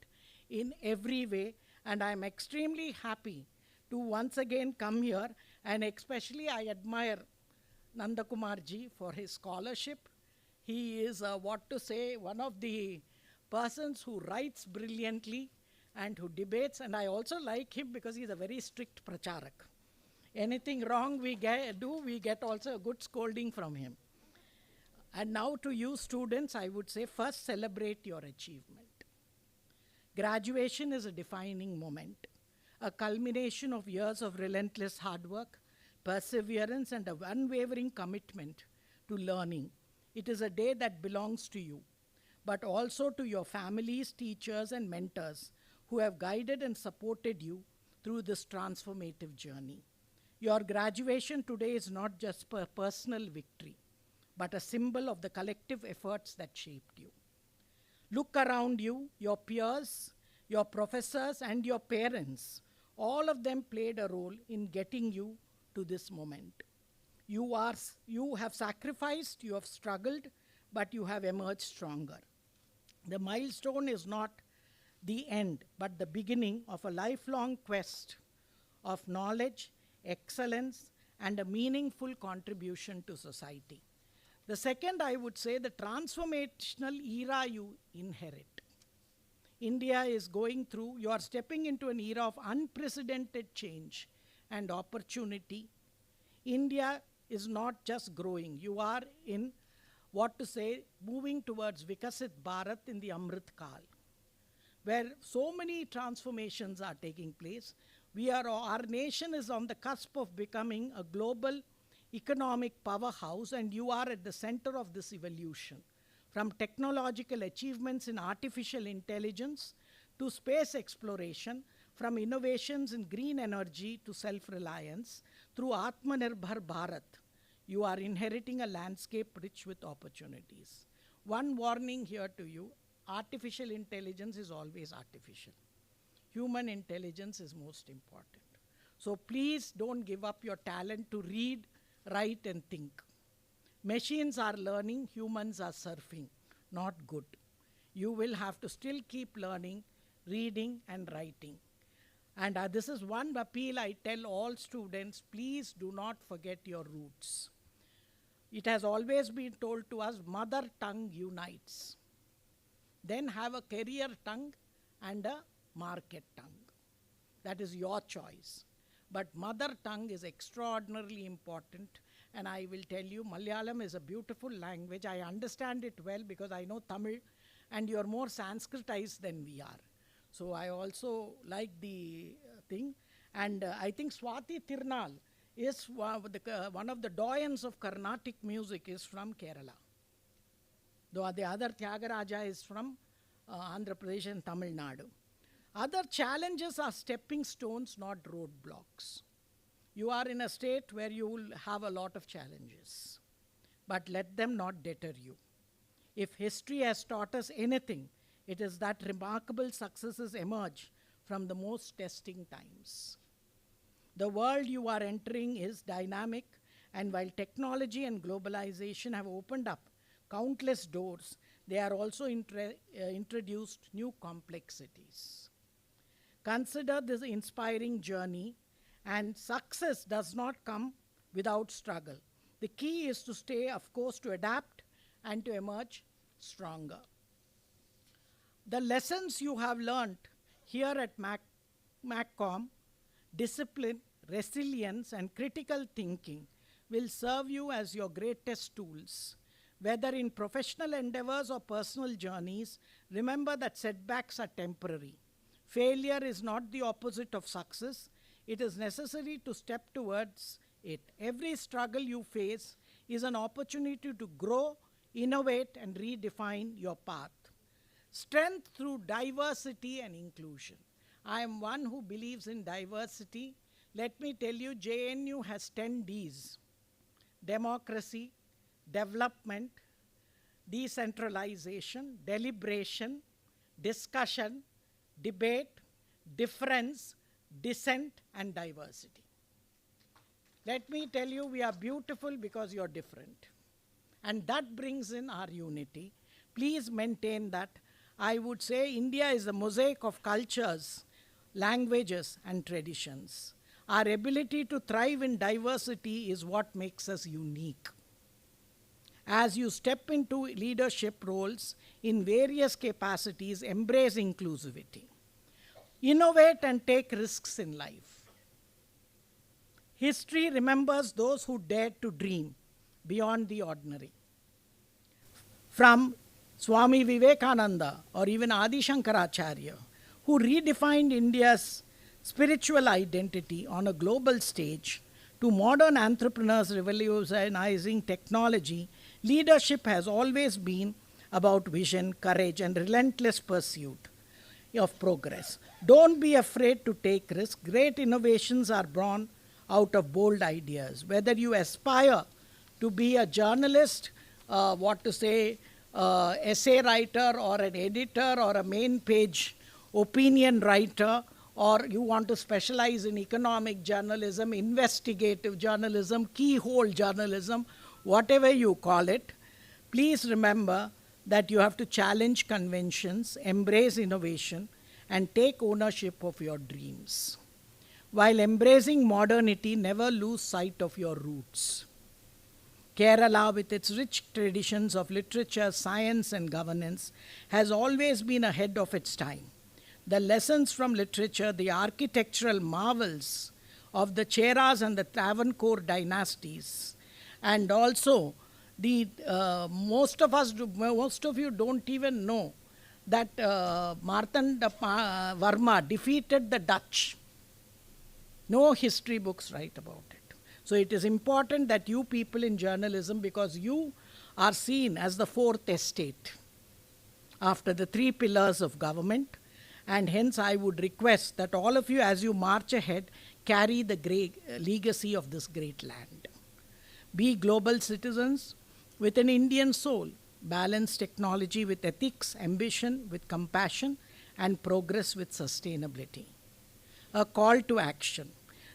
in every way. And I'm extremely happy to once again come here. And especially I admire Nandakumarji for his scholarship. He is, one of the persons who writes brilliantly and who debates. And I also like him because he's a very strict pracharak. Anything wrong we get also a good scolding from him. And now to you students, I would say first celebrate your achievement. Graduation is a defining moment, a culmination of years of relentless hard work, perseverance, and an unwavering commitment to learning. It is a day that belongs to you, but also to your families, teachers, and mentors who have guided and supported you through this transformative journey. Your graduation today is not just a personal victory, but a symbol of the collective efforts that shaped you. Look around you, your peers, your professors, and your parents. All of them played a role in getting you to this moment. You have sacrificed, you have struggled, but you have emerged stronger. The milestone is not the end, but the beginning of a lifelong quest of knowledge, excellence, and a meaningful contribution to society. The second, I would say, the transformational era you inherit. India is going through, you are stepping into an era of unprecedented change and opportunity. India is not just growing, you are in moving towards Vikasit Bharat in the Amrit Kal, where so many transformations are taking place. Our nation is on the cusp of becoming a global economic powerhouse, and you are at the center of this evolution. From technological achievements in artificial intelligence to space exploration, from innovations in green energy to self-reliance, through Atmanirbhar Bharat, you are inheriting a landscape rich with opportunities. One warning here to you, artificial intelligence is always artificial. Human intelligence is most important. So please don't give up your talent to read, write, and think. Machines are learning, humans are surfing, not good. You will have to still keep learning, reading, and writing. And this is one appeal I tell all students, please do not forget your roots. It has always been told to us, mother tongue unites. Then have a career tongue and a market tongue. That is your choice. But mother tongue is extraordinarily important. And I will tell you, Malayalam is a beautiful language. I understand it well because I know Tamil, and you're more Sanskritized than we are. So I also like the thing. And I think Swati Tirnal is one of the doyens of Carnatic music is from Kerala. Though the other Tyagaraja is from Andhra Pradesh and Tamil Nadu. Other challenges are stepping stones, not roadblocks. You are in a state where you will have a lot of challenges, but let them not deter you. If history has taught us anything, it is that remarkable successes emerge from the most testing times. The world you are entering is dynamic, and while technology and globalization have opened up countless doors, they are also introduced new complexities. Consider this inspiring journey, and success does not come without struggle. The key is to stay, of course, to adapt and to emerge stronger. The lessons you have learned here at MAGCOM, discipline, resilience, and critical thinking will serve you as your greatest tools. Whether in professional endeavors or personal journeys, remember that setbacks are temporary. Failure is not the opposite of success. It is necessary to step towards it. Every struggle you face is an opportunity to grow, innovate, and redefine your path. Strength through diversity and inclusion. I am one who believes in diversity. Let me tell you, JNU has 10 Ds. Democracy, development, decentralization, deliberation, discussion, debate, difference, dissent, and diversity. Let me tell you, we are beautiful because you're different. And that brings in our unity. Please maintain that. I would say India is a mosaic of cultures, languages, and traditions. Our ability to thrive in diversity is what makes us unique. As you step into leadership roles in various capacities, embrace inclusivity. Innovate and take risks in life. History remembers those who dared to dream beyond the ordinary. From Swami Vivekananda or even Adi Shankaracharya, who redefined India's spiritual identity on a global stage, to modern entrepreneurs revolutionizing technology, leadership has always been about vision, courage, and relentless pursuit of progress. Don't be afraid to take risks. Great innovations are born out of bold ideas. Whether you aspire to be a journalist, essay writer, or an editor, or a main page opinion writer, or you want to specialize in economic journalism, investigative journalism, keyhole journalism, whatever you call it, please remember that you have to challenge conventions, embrace innovation, and take ownership of your dreams. While embracing modernity, never lose sight of your roots. Kerala, with its rich traditions of literature, science, and governance, has always been ahead of its time. The lessons from literature, the architectural marvels of the Cheras and the Travancore dynasties, and also the most of you don't even know that Martanda Varma defeated the Dutch. No history books write about it. So it is important that you people in journalism, because you are seen as the fourth estate after the three pillars of government, and hence I would request that all of you, as you march ahead, carry the great legacy of this great land. Be global citizens with an Indian soul. Balance technology with ethics, ambition with compassion, and progress with sustainability. A call to action.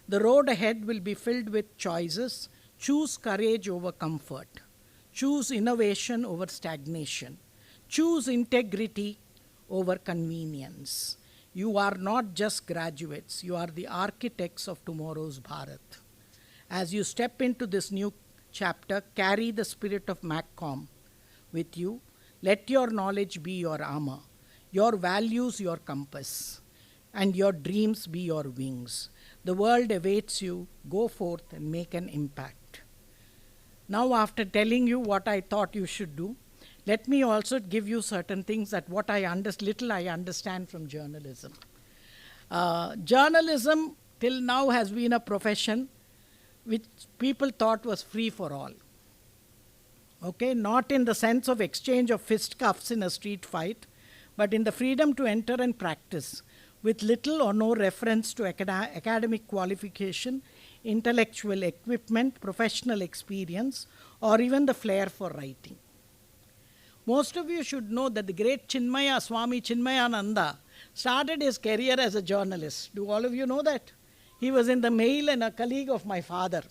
The road ahead will be filled with choices. Choose courage over comfort. Choose innovation over stagnation. Choose integrity over convenience. You are not just graduates, you are the architects of tomorrow's Bharat. As you step into this new chapter, carry the spirit of MAGCOM with you. Let your knowledge be your armor, your values your compass, and your dreams be your wings. The world awaits you. Go forth and make an impact. Now, after telling you what I thought you should do, let me also give you certain things that little I understand from journalism. Journalism till now has been a profession which people thought was free for all. Okay, not in the sense of exchange of fistcuffs in a street fight, but in the freedom to enter and practice with little or no reference to academic qualification, intellectual equipment, professional experience, or even the flair for writing. Most of you should know that the great Chinmaya, Swami Chinmayananda, started his career as a journalist. Do all of you know that? He was in the Mail and a colleague of my father.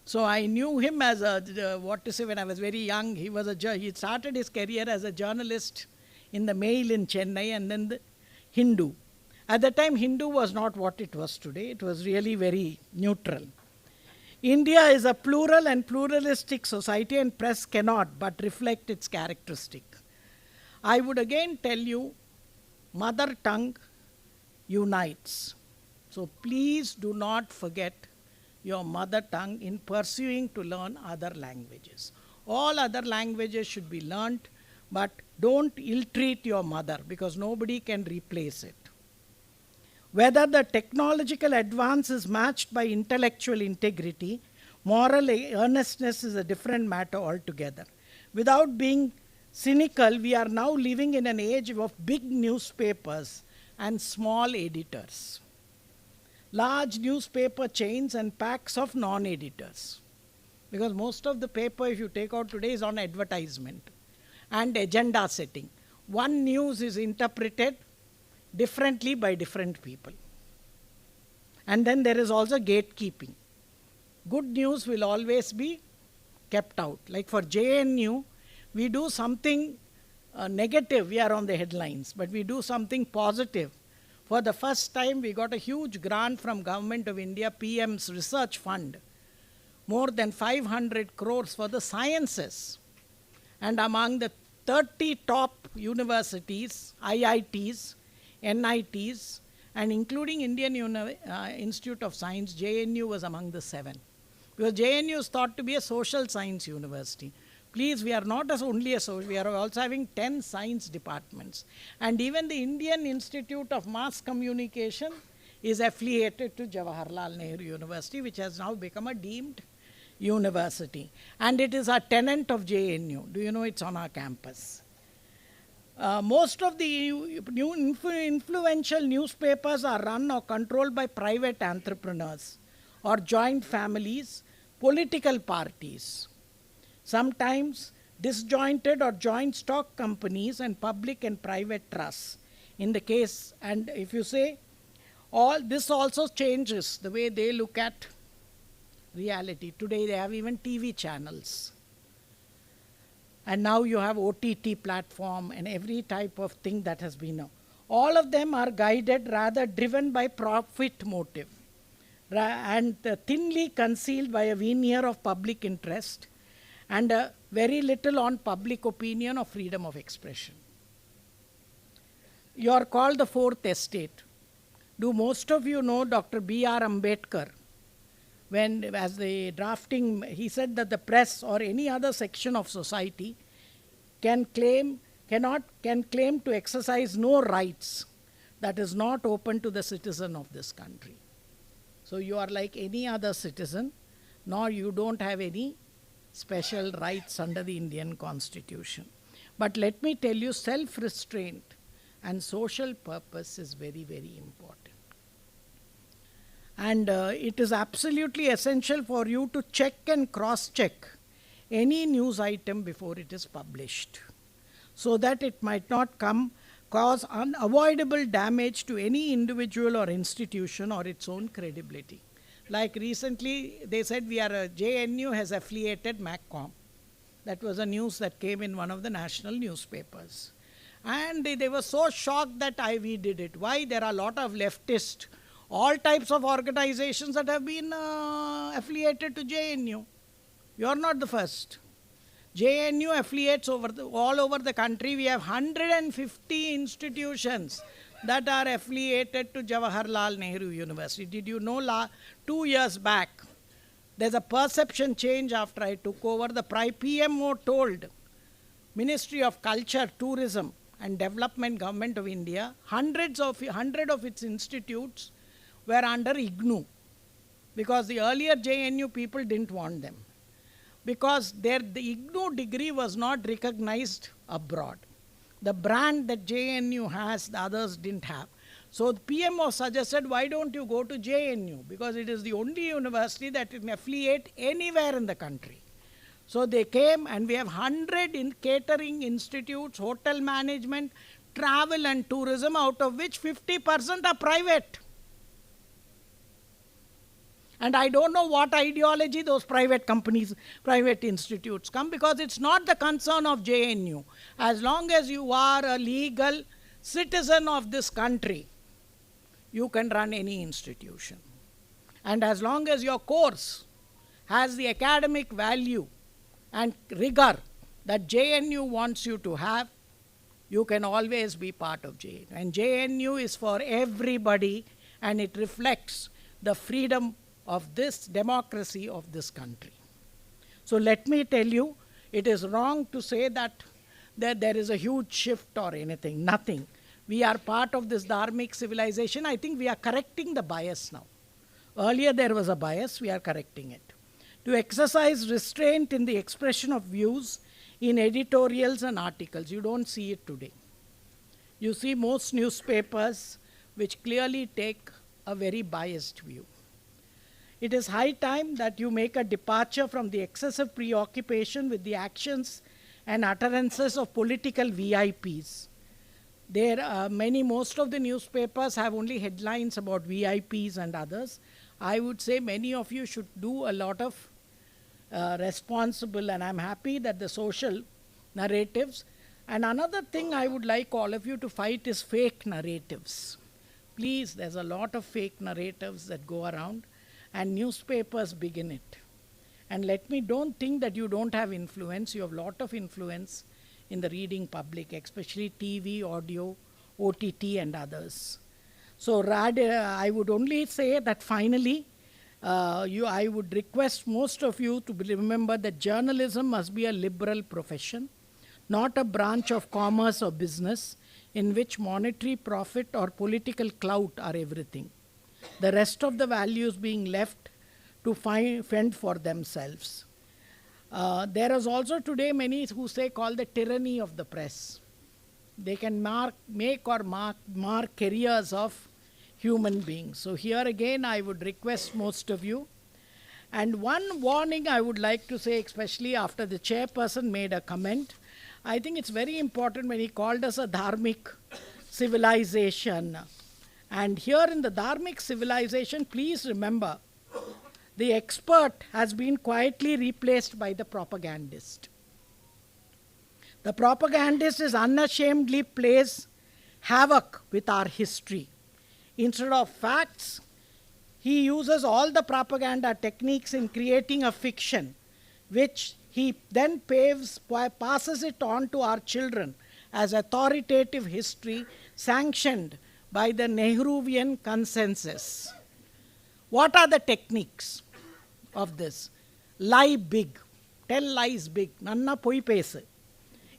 So I knew him as when I was very young. He started his career as a journalist in the Mail in Chennai and then the Hindu. At the time, Hindu was not what it was today. It was really very neutral. India is a plural and pluralistic society, and press cannot but reflect its characteristic. I would again tell you, mother tongue unites. So please do not forget your mother tongue in pursuing to learn other languages. All other languages should be learnt, but don't ill-treat your mother, because nobody can replace it. Whether the technological advance is matched by intellectual integrity, moral earnestness is a different matter altogether. Without being cynical, we are now living in an age of big newspapers and small editors, large newspaper chains and packs of non-editors. Because most of the paper, if you take out today, is on advertisement and agenda setting. One news is interpreted differently by different people. And then there is also gatekeeping. Good news will always be kept out. Like for JNU, we do something negative, we are on the headlines, but we do something positive. For the first time, we got a huge grant from Government of India, PM's Research Fund, more than 500 crores for the sciences. And among the 30 top universities, IITs, NITs, and including Indian Institute of Science, JNU was among the 7. Because JNU is thought to be a social science university. Please, we are not only we are also having 10 science departments. And even the Indian Institute of Mass Communication is affiliated to Jawaharlal Nehru University, which has now become a deemed university. And it is a tenant of JNU. Do you know it's on our campus? Most of the influential newspapers are run or controlled by private entrepreneurs or joint families, political parties. Sometimes disjointed or joint stock companies and public and private trusts. In the case, and if you say, All this also changes the way they look at reality. Today they have even TV channels. And now you have OTT platform and every type of thing that has been. All of them are guided, rather driven by profit motive and thinly concealed by a veneer of public interest and very little on public opinion or freedom of expression. You are called the fourth estate. Do most of you know Dr. B.R. Ambedkar? When, as the drafting, he said that the press or any other section of society can claim to exercise no rights that is not open to the citizen of this country. So you are like any other citizen, nor you don't have any special rights under the Indian Constitution. But let me tell you, self-restraint and social purpose is very, very important. And it is absolutely essential for you to check and cross-check any news item before it is published, so that it might not cause unavoidable damage to any individual or institution or its own credibility. Like recently, they said JNU has affiliated MAGCOM. That was a news that came in one of the national newspapers. And they were so shocked that we did it. Why? There are a lot of leftist, all types of organizations that have been affiliated to JNU. You are not the first. JNU affiliates all over the country. We have 150 institutions that are affiliated to Jawaharlal Nehru University. Did you know 2 years back, there's a perception change after I took over. The PMO told Ministry of Culture, Tourism and Development, Government of India, 100 of its institutes were under IGNOU, because the earlier JNU people didn't want them, because the IGNOU degree was not recognized abroad. The brand that JNU has, the others didn't have. So the PMO suggested, why don't you go to JNU? Because it is the only university that can affiliate anywhere in the country. So they came, and we have 100 in catering institutes, hotel management, travel and tourism, out of which 50% are private. And I don't know what ideology those private companies, private institutes come, because it's not the concern of JNU. As long as you are a legal citizen of this country, you can run any institution. And as long as your course has the academic value and rigor that JNU wants you to have, you can always be part of JNU. And JNU is for everybody, and it reflects the freedom of this democracy of this country. So let me tell you, it is wrong to say that there is a huge shift or anything. Nothing. We are part of this dharmic civilization. I think we are correcting the bias now. Earlier there was a bias, we are correcting it. To exercise restraint in the expression of views in editorials and articles. You don't see it today. You see most newspapers which clearly take a very biased view. It is high time that you make a departure from the excessive preoccupation with the actions and utterances of political VIPs. Most of the newspapers have only headlines about VIPs and others. I would say many of you should do a lot of responsible, and I'm happy that the social narratives. And another thing I would like all of you to fight is fake narratives. Please, there's a lot of fake narratives that go around, and newspapers begin it. And don't think that you don't have influence. You have a lot of influence in the reading public, especially TV, audio, OTT and others. So I would only say that finally, I would request most of you to remember that journalism must be a liberal profession, not a branch of commerce or business in which monetary profit or political clout are everything. The rest of the values being left to fend for themselves. There is also today many who call the tyranny of the press. They can make or mar careers of human beings. So here again I would request most of you. And one warning I would like to say, especially after the chairperson made a comment, I think it's very important when he called us a dharmic civilization. And here in the Dharmic civilization, please remember, the expert has been quietly replaced by the propagandist. The propagandist is unashamedly plays havoc with our history. Instead of facts, he uses all the propaganda techniques in creating a fiction, which he then passes it on to our children as authoritative history sanctioned by the Nehruvian consensus. What are the techniques of this? Lie big. Tell lies big. Nanna poi pesu.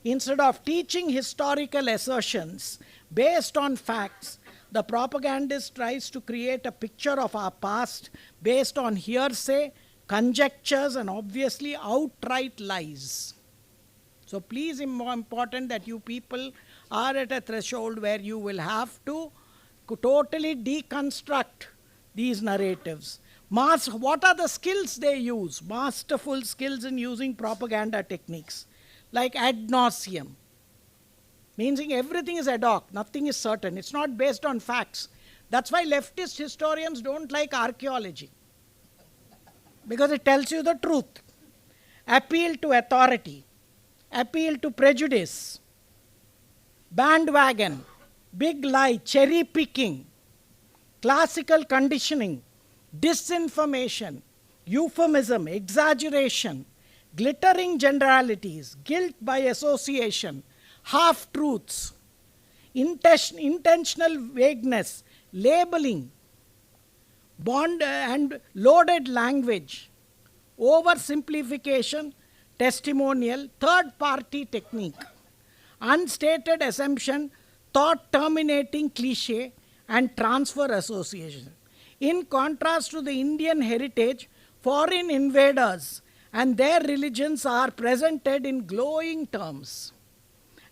Instead of teaching historical assertions based on facts, the propagandist tries to create a picture of our past based on hearsay, conjectures, and obviously outright lies. So please, important that you people are at a threshold where you will have to totally deconstruct these narratives. What are the skills they use? Masterful skills in using propaganda techniques, like ad nauseum, meaning everything is ad hoc, nothing is certain. It's not based on facts. That's why leftist historians don't like archaeology, because it tells you the truth. Appeal to authority, appeal to prejudice, bandwagon, big lie, cherry picking, classical conditioning, disinformation, euphemism, exaggeration, glittering generalities, guilt by association, half-truths, intentional vagueness, labeling, bond and loaded language, oversimplification, testimonial, third-party technique, unstated assumption, thought-terminating cliche, and transfer association. In contrast to the Indian heritage, foreign invaders and their religions are presented in glowing terms.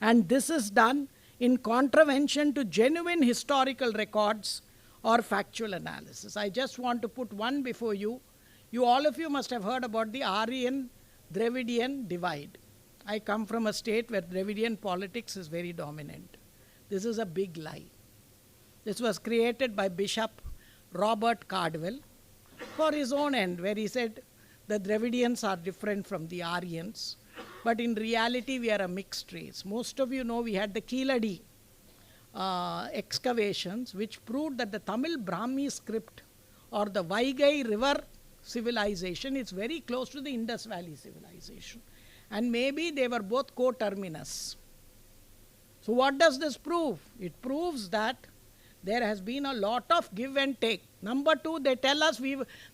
And this is done in contravention to genuine historical records or factual analysis. I just want to put one before you. All of you must have heard about the Aryan-Dravidian divide. I come from a state where Dravidian politics is very dominant. This is a big lie. This was created by Bishop Robert Cardwell for his own end, where he said the Dravidians are different from the Aryans. But in reality, we are a mixed race. Most of you know we had the Keeladi excavations, which proved that the Tamil Brahmi script or the Vaigai River civilization is very close to the Indus Valley civilization. And maybe they were both coterminous. So what does this prove? It proves that there has been a lot of give and take. Number two, they tell us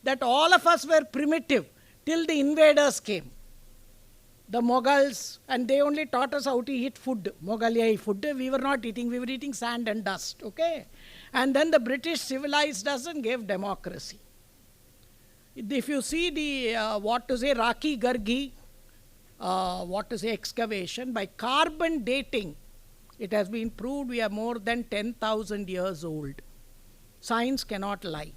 that all of us were primitive till the invaders came. The Mughals, and they only taught us how to eat food, Mughalai food. We were not eating, we were eating sand and dust, okay? And then the British civilized us and gave democracy. If you see the, Raki Gargi, excavation, by carbon dating, it has been proved we are more than 10,000 years old. Science cannot lie.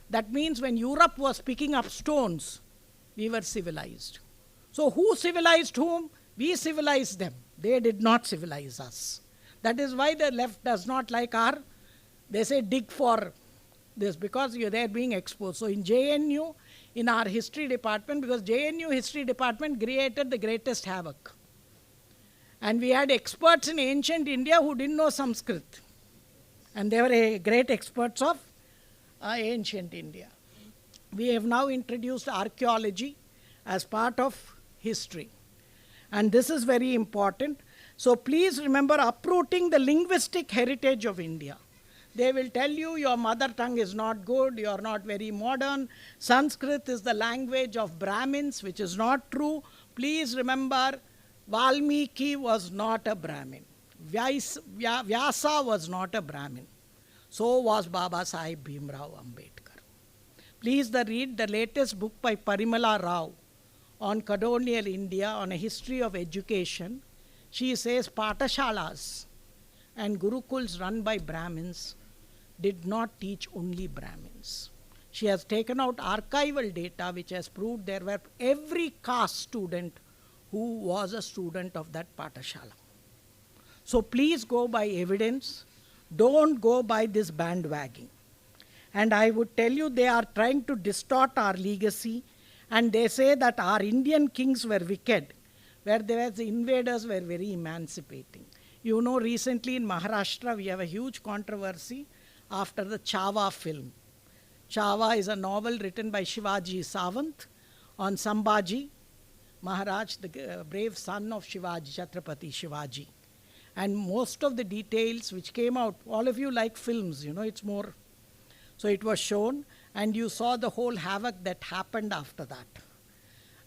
That means when Europe was picking up stones, we were civilized. So who civilized whom? We civilized them. They did not civilize us. That is why the left does not like they say dig for this, because they are being exposed. So in JNU, in our history department, because JNU history department created the greatest havoc. And we had experts in ancient India who didn't know Sanskrit. And they were great experts of ancient India. We have now introduced archaeology as part of history. And this is very important. So please remember uprooting the linguistic heritage of India. They will tell you your mother tongue is not good, you are not very modern. Sanskrit is the language of Brahmins, which is not true. Please remember, Valmiki was not a Brahmin. Vyasa was not a Brahmin. So was Baba Sahib Bhimrao Ambedkar. Please read the latest book by Parimala Rao on colonial India, on a history of education. She says Patashalas and Gurukuls run by Brahmins did not teach only Brahmins. She has taken out archival data which has proved there were every caste student who was a student of that Patashala. So please go by evidence. Don't go by this bandwagon. And I would tell you, they are trying to distort our legacy. And they say that our Indian kings were wicked, where the invaders were very emancipating. You know, recently in Maharashtra, we have a huge controversy after the Chava film. Chava is a novel written by Shivaji Savant on Sambhaji Maharaj, the brave son of Shivaji, Chhatrapati Shivaji. And most of the details which came out, all of you like films, you know, it's more. So it was shown, and you saw the whole havoc that happened after that.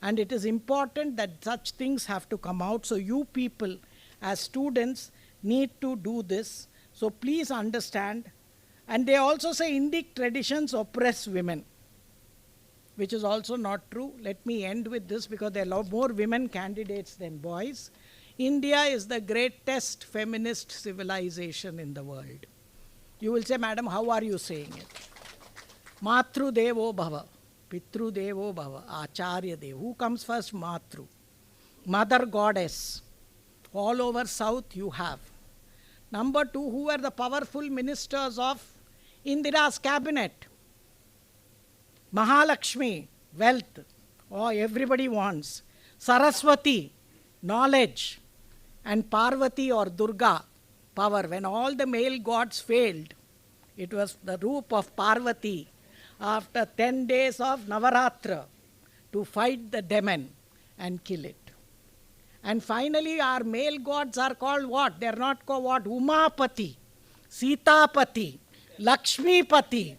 And it is important that such things have to come out. So you people, as students, need to do this. So please understand. And they also say Indic traditions oppress women, which is also not true. Let me end with this, because there are a lot more women candidates than boys. India is the greatest feminist civilization in the world. You will say, madam, how are you saying it? Matru Devo Bhava, Pitru Devo Bhava, Acharya Dev. Who comes first? Matru. Mother goddess. All over south you have. Number two, who are the powerful ministers of Indira's cabinet? Mahalakshmi, wealth. Oh, everybody wants. Saraswati, knowledge. And Parvati or Durga, power. When all the male gods failed, it was the roop of Parvati after 10 days of Navaratra to fight the demon and kill it. And finally, our male gods are called what? They are not called what? Umapati, Sitapati, Lakshmipati,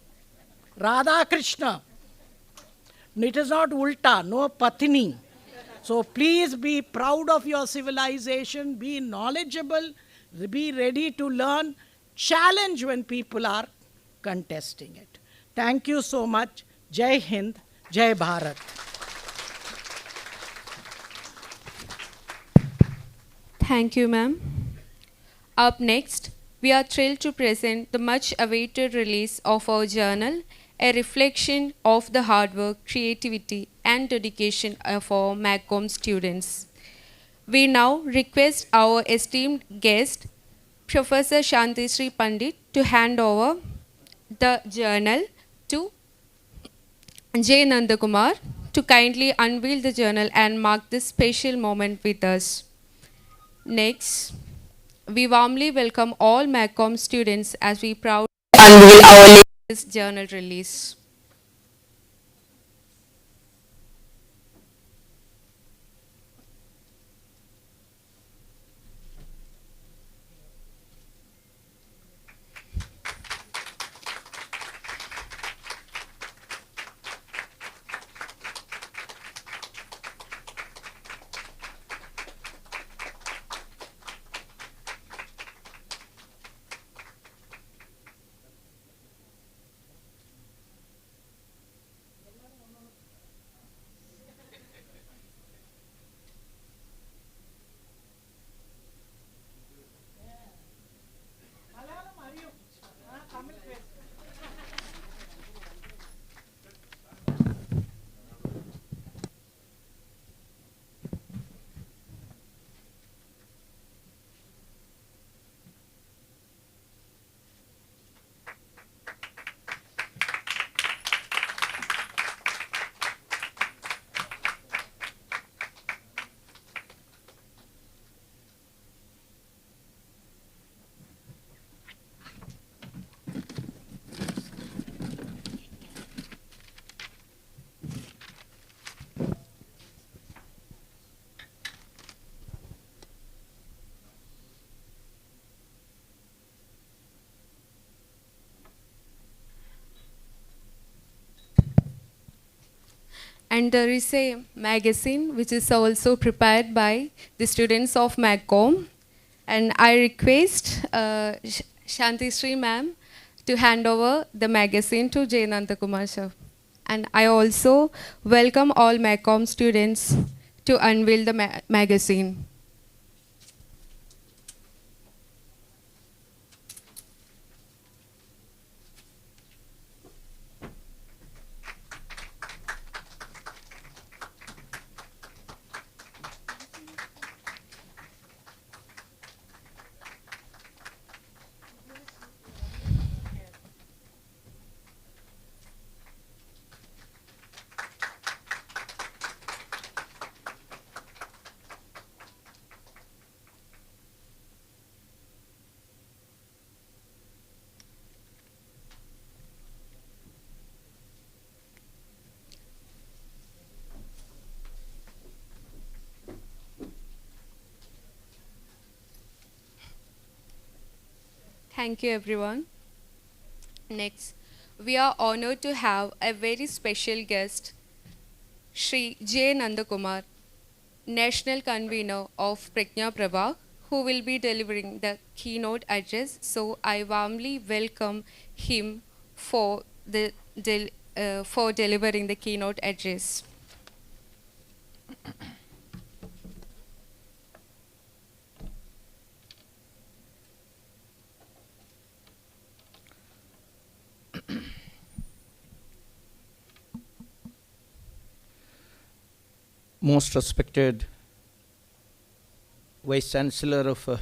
Radha Krishna. It is not ulta, no patini. So please be proud of your civilization, be knowledgeable, be ready to learn, challenge when people are contesting it. Thank you so much. Jai Hind, Jai Bharat. Thank you, ma'am. Up next, we are thrilled to present the much-awaited release of our journal, a reflection of the hard work, creativity, and dedication of our MAGCOM students. We now request our esteemed guest, Professor Shantishree Pandit, to hand over the journal to J. Nandakumar to kindly unveil the journal and mark this special moment with us. Next, we warmly welcome all MAGCOM students as we proudly unveil our latest journal release. And there is a magazine which is also prepared by the students of MAGCOM. And I request Shantishree ma'am to hand over the magazine to J. Nandakumar sir. And I also welcome all MAGCOM students to unveil the magazine. Thank you, everyone. Next, we are honored to have a very special guest, Shri J. Nandakumar, National Convener of Prajna Prabha, who will be delivering the keynote address. So I warmly welcome him for for delivering the keynote address. Most respected Vice Chancellor of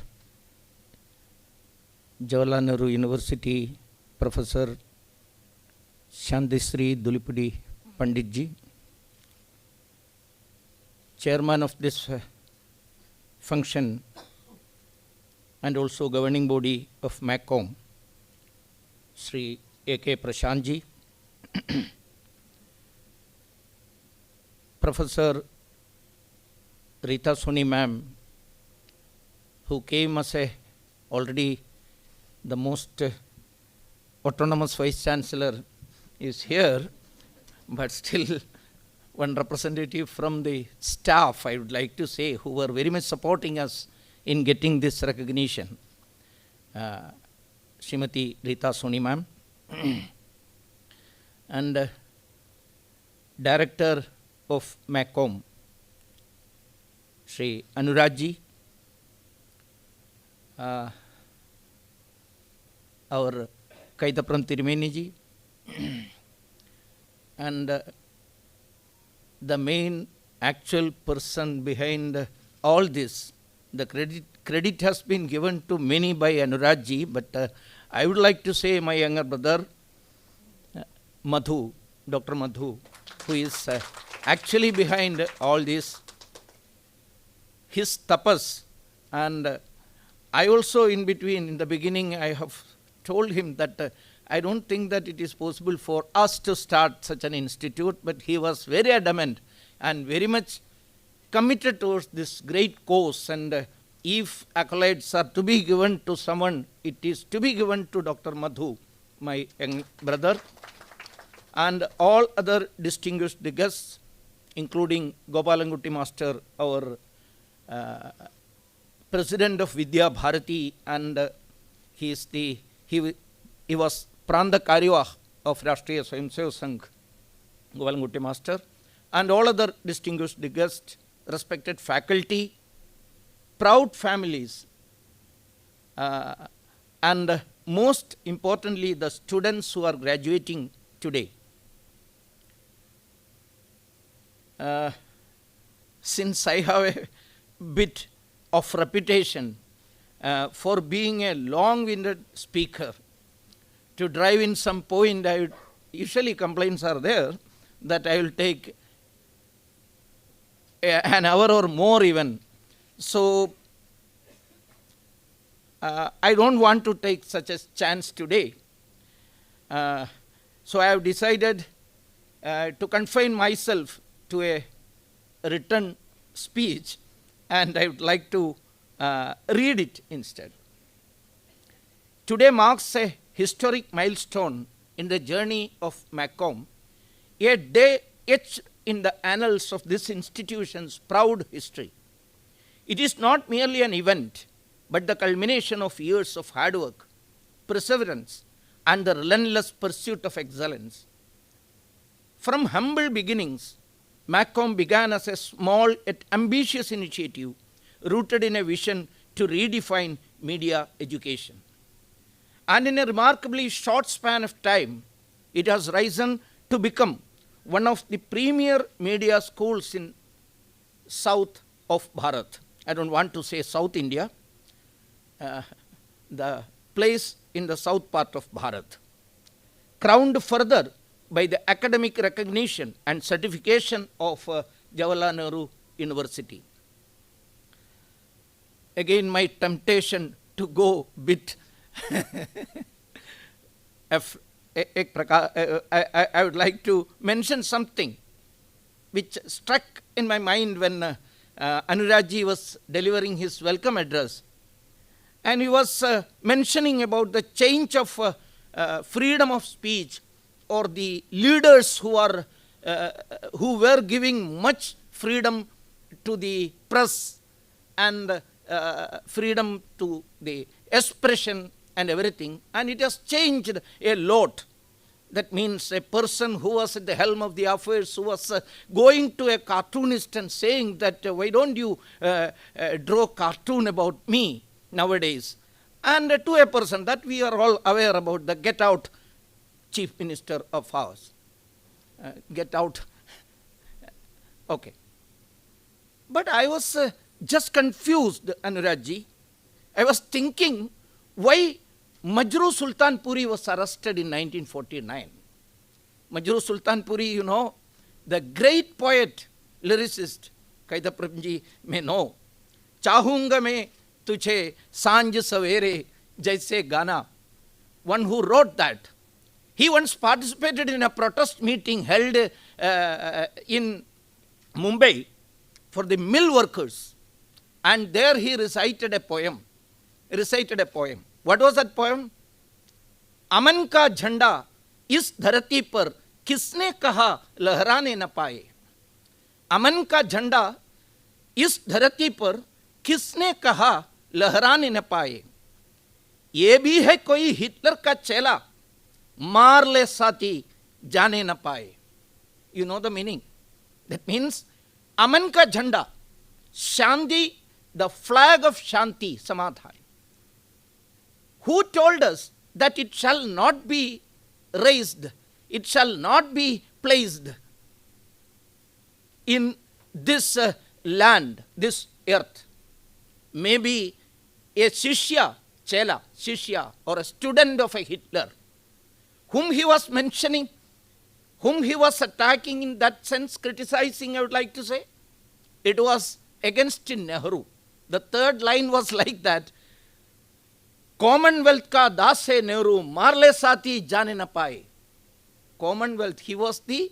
Jawaharlal Nehru University, Professor Shantisri Dulipudi Panditji, Chairman of this function and also governing body of MAGCOM, Sri A.K. Prashantji, Professor Rita Soni ma'am, who came as already the most autonomous Vice Chancellor is here, but still one representative from the staff, I would like to say, who were very much supporting us in getting this recognition. Srimati Rita Soni ma'am and Director of MAGCOM, Sri Anuragji, our Kaitapram Tirumeniji, and the main actual person behind all this. The credit has been given to many by Anuragji, but I would like to say my younger brother, Madhu, Dr. Madhu, who is actually behind all this. His tapas, and I also in between, in the beginning, I have told him that I don't think that it is possible for us to start such an institute, but he was very adamant and very much committed towards this great cause, and if accolades are to be given to someone, it is to be given to Dr. Madhu, my young brother, and all other distinguished guests, including Gopalangutti Master, our President of Vidya Bharati, and he was Pranda Karyavah of Rashtriya Swayamsevak Sangh, Gopalangutti Master, and all other distinguished guests, respected faculty, proud families, and most importantly, the students who are graduating today. Since I have a bit of reputation for being a long-winded speaker, to drive in some point, usually complaints are there that I will take an hour or more even. So I don't want to take such a chance today. So I have decided to confine myself to a written speech, and I would like to read it instead. Today marks a historic milestone in the journey of MAGCOM, a day etched in the annals of this institution's proud history. It is not merely an event, but the culmination of years of hard work, perseverance, and the relentless pursuit of excellence. From humble beginnings, MAGCOM began as a small yet ambitious initiative rooted in a vision to redefine media education. And in a remarkably short span of time, it has risen to become one of the premier media schools in south of Bharat. I don't want to say South India, the place in the south part of Bharat. Crowned further by the academic recognition and certification of Jawaharlal Nehru University. Again, my temptation to go bit I would like to mention something which struck in my mind when Anuragji was delivering his welcome address. and he was mentioning about the change of freedom of speech, or the leaders who were giving much freedom to the press and freedom to the expression and everything, and it has changed a lot. That means a person who was at the helm of the affairs, who was going to a cartoonist and saying that, why don't you draw cartoon about me nowadays? And to a person that we are all aware about, the get out chief minister of ours. Get out. Okay. But I was just confused, Anuragji. I was thinking why Majru Sultanpuri was arrested in 1949. Majru Sultanpuri, you know, the great poet, lyricist, Kaidaprabji may know. Chahunga mein tujhe sanj savere jaise gana. One who wrote that. He once participated in a protest meeting held in Mumbai for the mill workers. And there he recited a poem. What was that poem? अमन का झंडा इस धरती पर किसने कहा लहराने न पाए. अमन का झंडा इस धरती पर किसने कहा लहराने न पाए. ये भी है कोई हिटलर का चेला, मार ले साथी जाने न पाए. You know the meaning? That means अमन का झंडा, शांति, the flag of Shanti, Samadhi. Who told us that it shall not be raised, it shall not be placed in this land, this earth? Maybe a Shishya, Chela, Shishya, or a student of a Hitler, whom he was mentioning, whom he was attacking in that sense, criticizing, I would like to say. It was against Nehru. The third line was like that. Commonwealth ka दास है नेहरू, मार ले साथी जाने न पाए. Commonwealth, he was the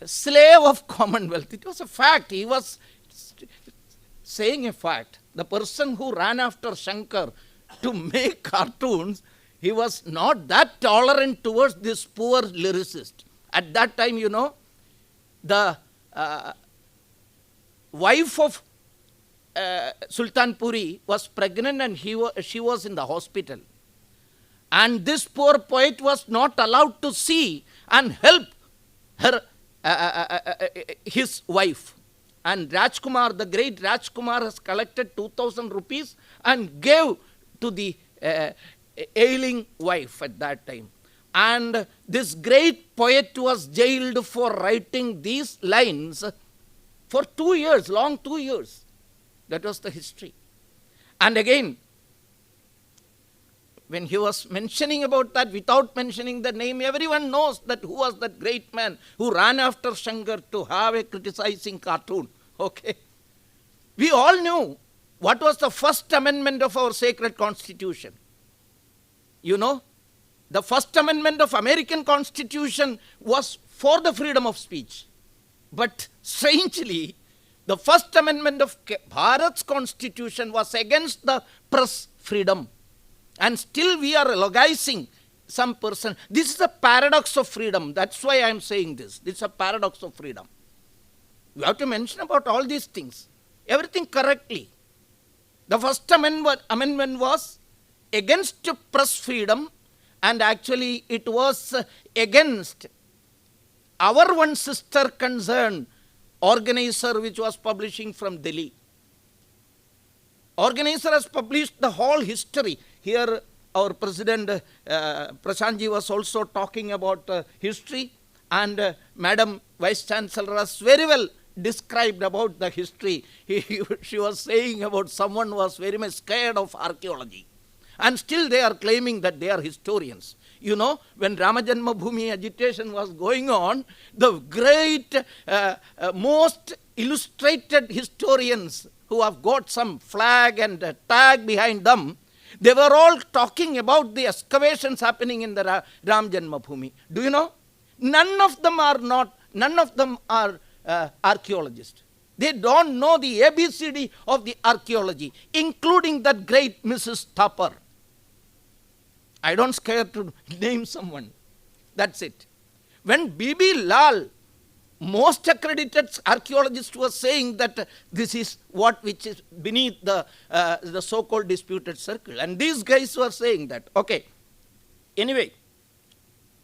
slave of Commonwealth. It was a fact. He was saying a fact. The person who ran after Shankar to make cartoons, he was not that tolerant towards this poor lyricist. At that time, you know, the wife of Sultanpuri was pregnant and she was in the hospital. And this poor poet was not allowed to see and help her, his wife. And Rajkumar, the great Rajkumar, has collected 2,000 rupees and gave to the ailing wife at that time. And this great poet was jailed for writing these lines for 2 years, long 2 years. That was the history. And again, when he was mentioning about that, without mentioning the name, everyone knows that who was that great man who ran after Shankar to have a criticizing cartoon. Okay. We all knew what was the first amendment of our sacred constitution. You know, the first amendment of American Constitution was for the freedom of speech. But strangely, the first amendment of Bharat's constitution was against the press freedom. And still we are logizing some person. This is a paradox of freedom. That's why I am saying this. This is a paradox of freedom. We have to mention about all these things. Everything correctly. The first amendment was against press freedom, and actually it was against our one sister concern, Organizer, which was publishing from Delhi. Organizer has published the whole history. Here our President Prashantji was also talking about history, and Madam Vice Chancellor has very well described about the history. She was saying about someone was very much scared of archaeology. And still they are claiming that they are historians. You know, when Ramajanma Bhoomi agitation was going on, the great, most illustrated historians who have got some flag and tag behind them, they were all talking about the excavations happening in the Ramajanma Bhoomi. Do you know? None of them are archaeologists. They don't know the ABCD of the archaeology, including that great Mrs. Thapar. I don't scare to name someone. That's it. When B.B. Lal, most accredited archaeologist, was saying that this is what which is beneath the so-called disputed circle, and these guys were saying that. Okay. Anyway,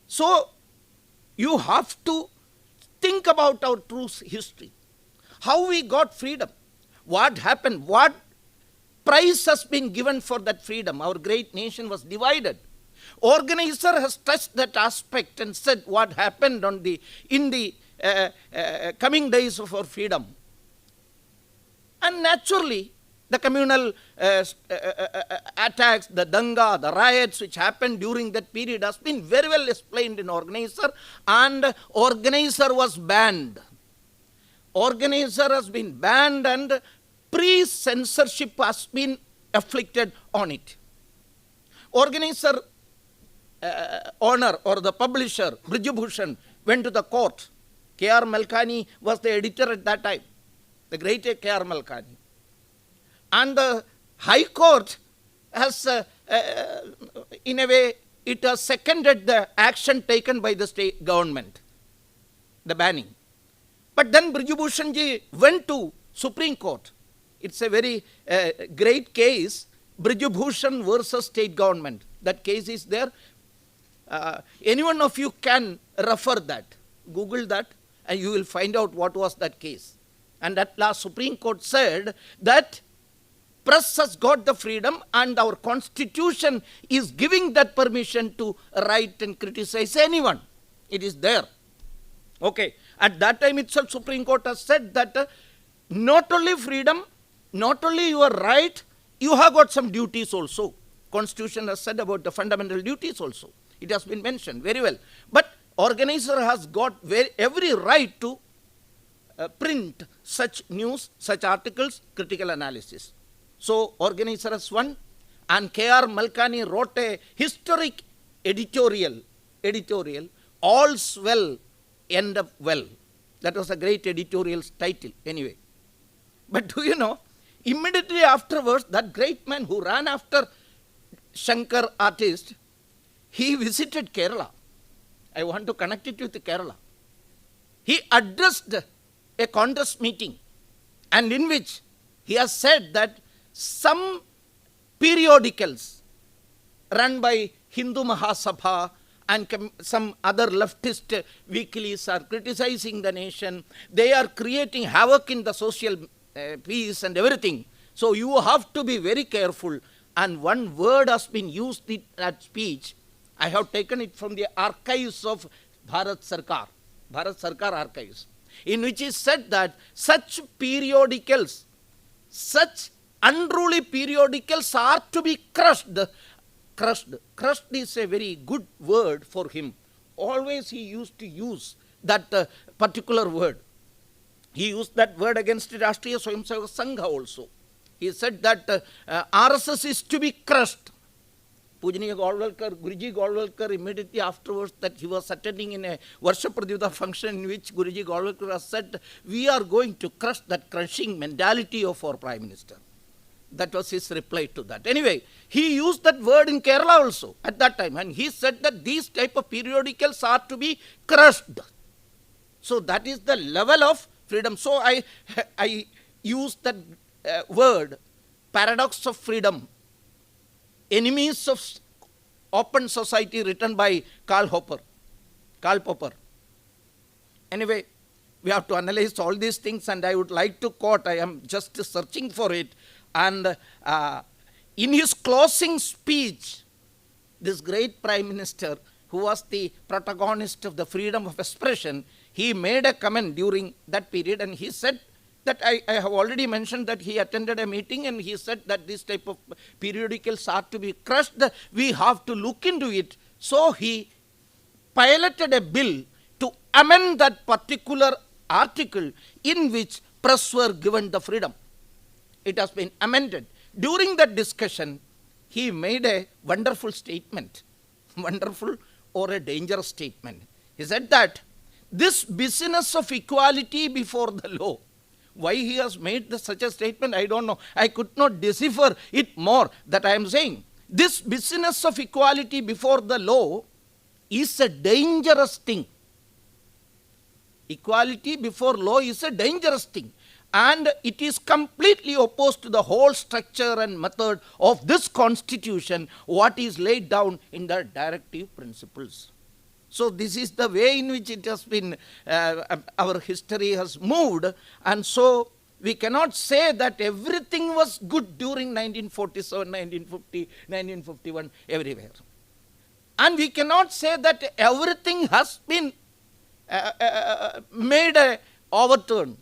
so you have to think about our true history. How we got freedom. What happened? What price has been given for that freedom? Our great nation was divided. Organizer has touched that aspect and said what happened in the coming days of our freedom. And naturally, the communal attacks, the danga, the riots which happened during that period has been very well explained in Organizer, and Organizer was banned. Organizer has been banned and pre-censorship has been afflicted on it. Organizer owner or the publisher, Brijabhushan, went to the court. K.R. Malkani was the editor at that time, the great K.R. Malkani. And the High Court has, in a way, it has seconded the action taken by the state government, the banning. But then Brijabhushanji went to Supreme Court. It's a very great case, Brijabhushan versus state government. That case is there. Any one of you can refer that. Google that and you will find out what was that case. And at last Supreme Court said that press has got the freedom and our constitution is giving that permission to write and criticize anyone. It is there. Okay. At that time itself, Supreme Court has said that not only freedom, not only your right, you have got some duties also. Constitution has said about the fundamental duties also. It has been mentioned very well. But Organizer has got every right to print such news, such articles, critical analysis. So Organizer has won, and K.R. Malkani wrote a historic editorial, All's Well, End Up Well. That was a great editorial title anyway. But do you know, immediately afterwards, that great man who ran after Shankar artist, he visited Kerala. I want to connect it with Kerala. He addressed a Congress meeting, and in which he has said that some periodicals run by Hindu Mahasabha and some other leftist weeklies are criticizing the nation. They are creating havoc in the social peace and everything. So you have to be very careful. And one word has been used in that speech. I have taken it from the archives of Bharat Sarkar archives, in which is said that such periodicals, such unruly periodicals are to be crushed. Crushed is a very good word for him. Always he used to use that particular word. He used that word against Rashtriya Swayamsevak Sangha also. He said that RSS is to be crushed. Pujaniya Golwalkar, Guruji Golwalkar, immediately afterwards that he was attending in a Varsha Pradyuta function in which Guruji Golwalkar has said, we are going to crush that crushing mentality of our Prime Minister. That was his reply to that. Anyway, he used that word in Kerala also at that time, and he said that these type of periodicals are to be crushed. So that is the level of freedom. So I used that word, paradox of freedom, enemies of open society, written by Karl Popper. Anyway, we have to analyze all these things, and I would like to quote, I am just searching for it. And in his closing speech, this great Prime Minister, who was the protagonist of the freedom of expression, he made a comment during that period, and he said that I have already mentioned that he attended a meeting and he said that this type of periodicals are to be crushed. We have to look into it. So he piloted a bill to amend that particular article in which press were given the freedom. It has been amended. During that discussion, he made a wonderful statement, wonderful or a dangerous statement. He said that this business of equality before the law, Why he has made such a statement, I don't know. I could not decipher it more, that I am saying. This business of equality before the law is a dangerous thing. Equality before law is a dangerous thing. And it is completely opposed to the whole structure and method of this constitution, what is laid down in the directive principles. So this is the way in which it has been, our history has moved. And so we cannot say that everything was good during 1947, 1950, 1951, everywhere. And we cannot say that everything has been made a overturn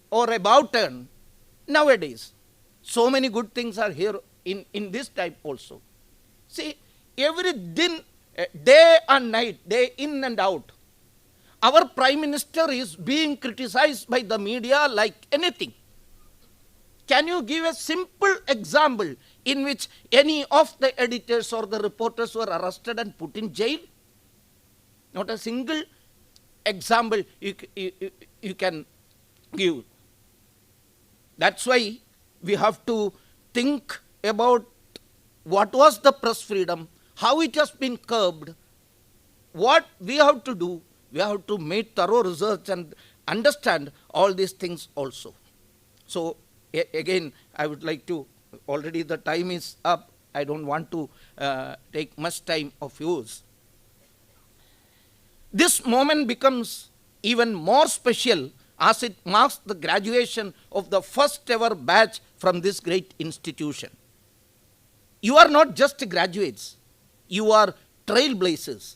or about turn nowadays. So many good things are here in this type also. See, every day and night, day in and out, our Prime Minister is being criticized by the media like anything. Can you give a simple example in which any of the editors or the reporters were arrested and put in jail? Not a single example you can give. That's why we have to think about what was the press freedom, how it has been curbed, what we have to do. We have to make thorough research and understand all these things also. So again, I would like to, already the time is up, I don't want to take much time of yours. This moment becomes even more special as it marks the graduation of the first ever batch from this great institution. You are not just graduates, you are trailblazers.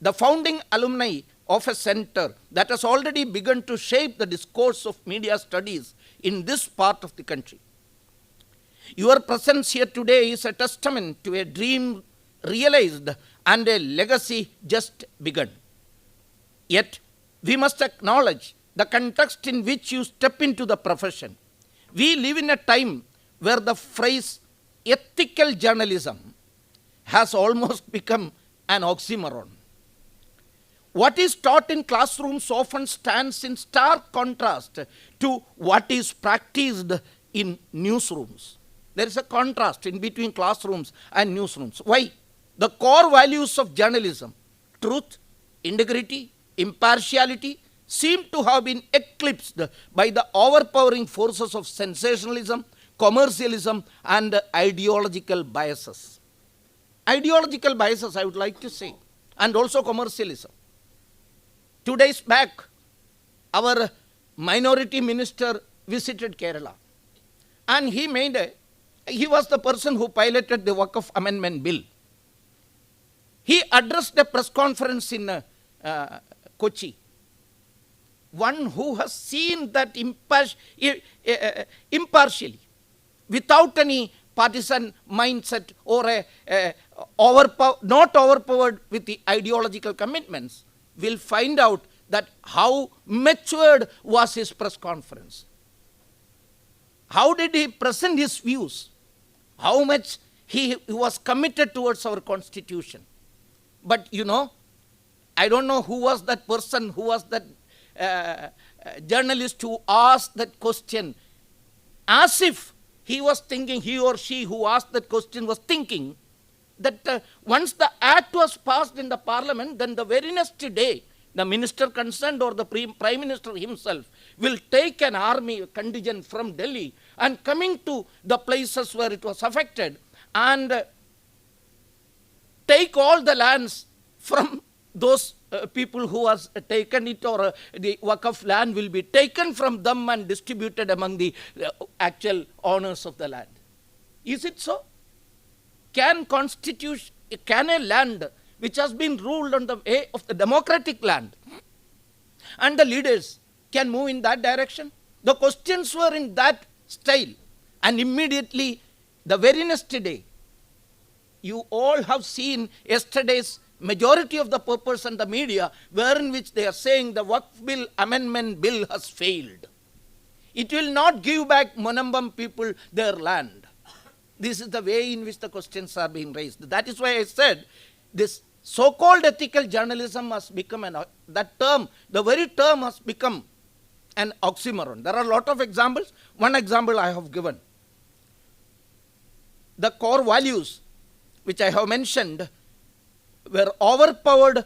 The founding alumni of a center that has already begun to shape the discourse of media studies in this part of the country. Your presence here today is a testament to a dream realized and a legacy just begun. Yet, we must acknowledge the context in which you step into the profession. We live in a time where the phrase ethical journalism has almost become an oxymoron. What is taught in classrooms often stands in stark contrast to what is practiced in newsrooms. There is a contrast in between classrooms and newsrooms. Why? The core values of journalism, truth, integrity, impartiality, seem to have been eclipsed by the overpowering forces of sensationalism, commercialism, and ideological biases. Ideological biases, I would like to say, and also commercialism. 2 days back, our minority minister visited Kerala, and he was the person who piloted the Waqf Amendment Bill. He addressed a press conference in Kochi. One who has seen that impartially, without any partisan mindset or not overpowered with the ideological commitments, will find out that how matured was his press conference. How did he present his views? How much he was committed towards our constitution. But I don't know who was that person, who was that journalist who asked that question, as if he was thinking, he or she who asked that question was thinking that once the act was passed in the parliament, then the very next day, the minister concerned or the prime minister himself will take an army contingent from Delhi and coming to the places where it was affected and take all the lands from those people who has taken it, or the Waqf land will be taken from them and distributed among the actual owners of the land. Is it so? Can a land which has been ruled on the way of the democratic land and the leaders can move in that direction? The questions were in that style, and immediately the very next day, you all have seen yesterday's majority of the papers and the media wherein which they are saying the Waqf Amendment Bill has failed. It will not give back Monambam people their land. This is the way in which the questions are being raised. That is why I said this so-called ethical journalism has become, that term, the very term has become an oxymoron. There are a lot of examples. One example I have given. The core values which I have mentioned were overpowered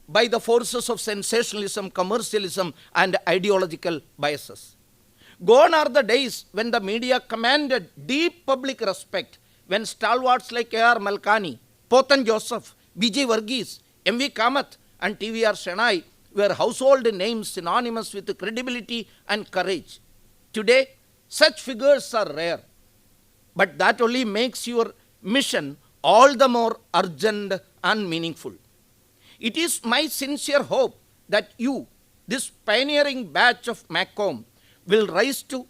by the forces of sensationalism, commercialism, and ideological biases. Gone are the days when the media commanded deep public respect, when stalwarts like A.R. Malkani, Potan Joseph, B.J. Varghese, M.V. Kamath, and T.V.R. Shenoy were household names synonymous with credibility and courage. Today, such figures are rare, but that only makes your mission all the more urgent and meaningful. It is my sincere hope that you, this pioneering batch of MAGCOM, will rise to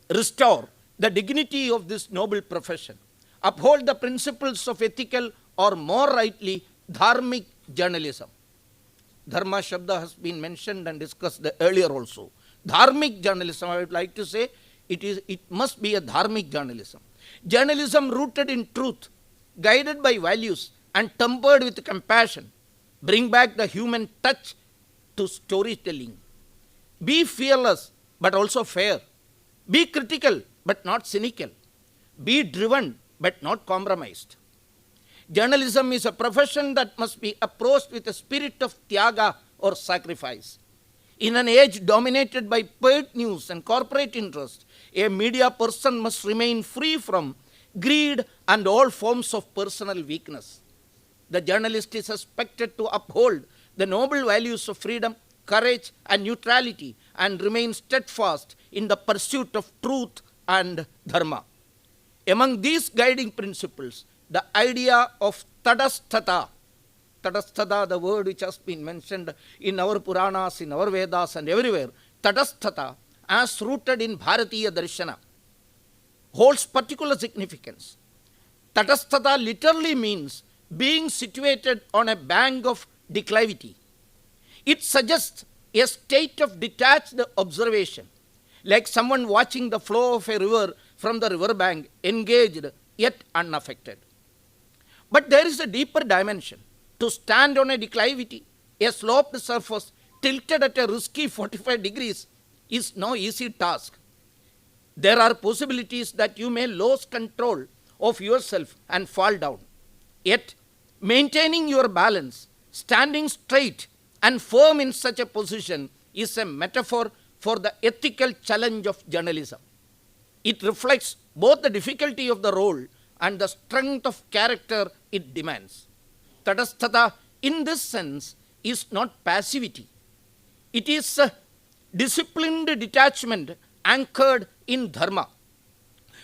restore the dignity of this noble profession, uphold the principles of ethical, or more rightly, dharmic journalism. Dharma Shabda has been mentioned and discussed earlier also. Dharmic journalism, I would like to say, it must be a dharmic journalism. Journalism rooted in truth, guided by values, and tempered with compassion. Bring back the human touch to storytelling. Be fearless, but also fair. Be critical, but not cynical. Be driven, but not compromised. Journalism is a profession that must be approached with a spirit of tyaga or sacrifice. In an age dominated by paid news and corporate interest, a media person must remain free from greed and all forms of personal weakness. The journalist is expected to uphold the noble values of freedom, courage, and neutrality, and remain steadfast in the pursuit of truth and dharma. Among these guiding principles, the idea of tadasthata, the word which has been mentioned in our Puranas, in our Vedas, and everywhere, tadasthata, as rooted in Bharatiya Darshana, holds particular significance. Tadasthata literally means being situated on a bank of declivity. It suggests a state of detached observation, like someone watching the flow of a river from the riverbank, engaged yet unaffected. But there is a deeper dimension. To stand on a declivity, a sloped surface tilted at a risky 45 degrees, is no easy task. There are possibilities that you may lose control of yourself and fall down. Yet, maintaining your balance, standing straight and firm in such a position is a metaphor for the ethical challenge of journalism. It reflects both the difficulty of the role and the strength of character it demands. Tadasthata, in this sense, is not passivity. It is a disciplined detachment anchored in dharma.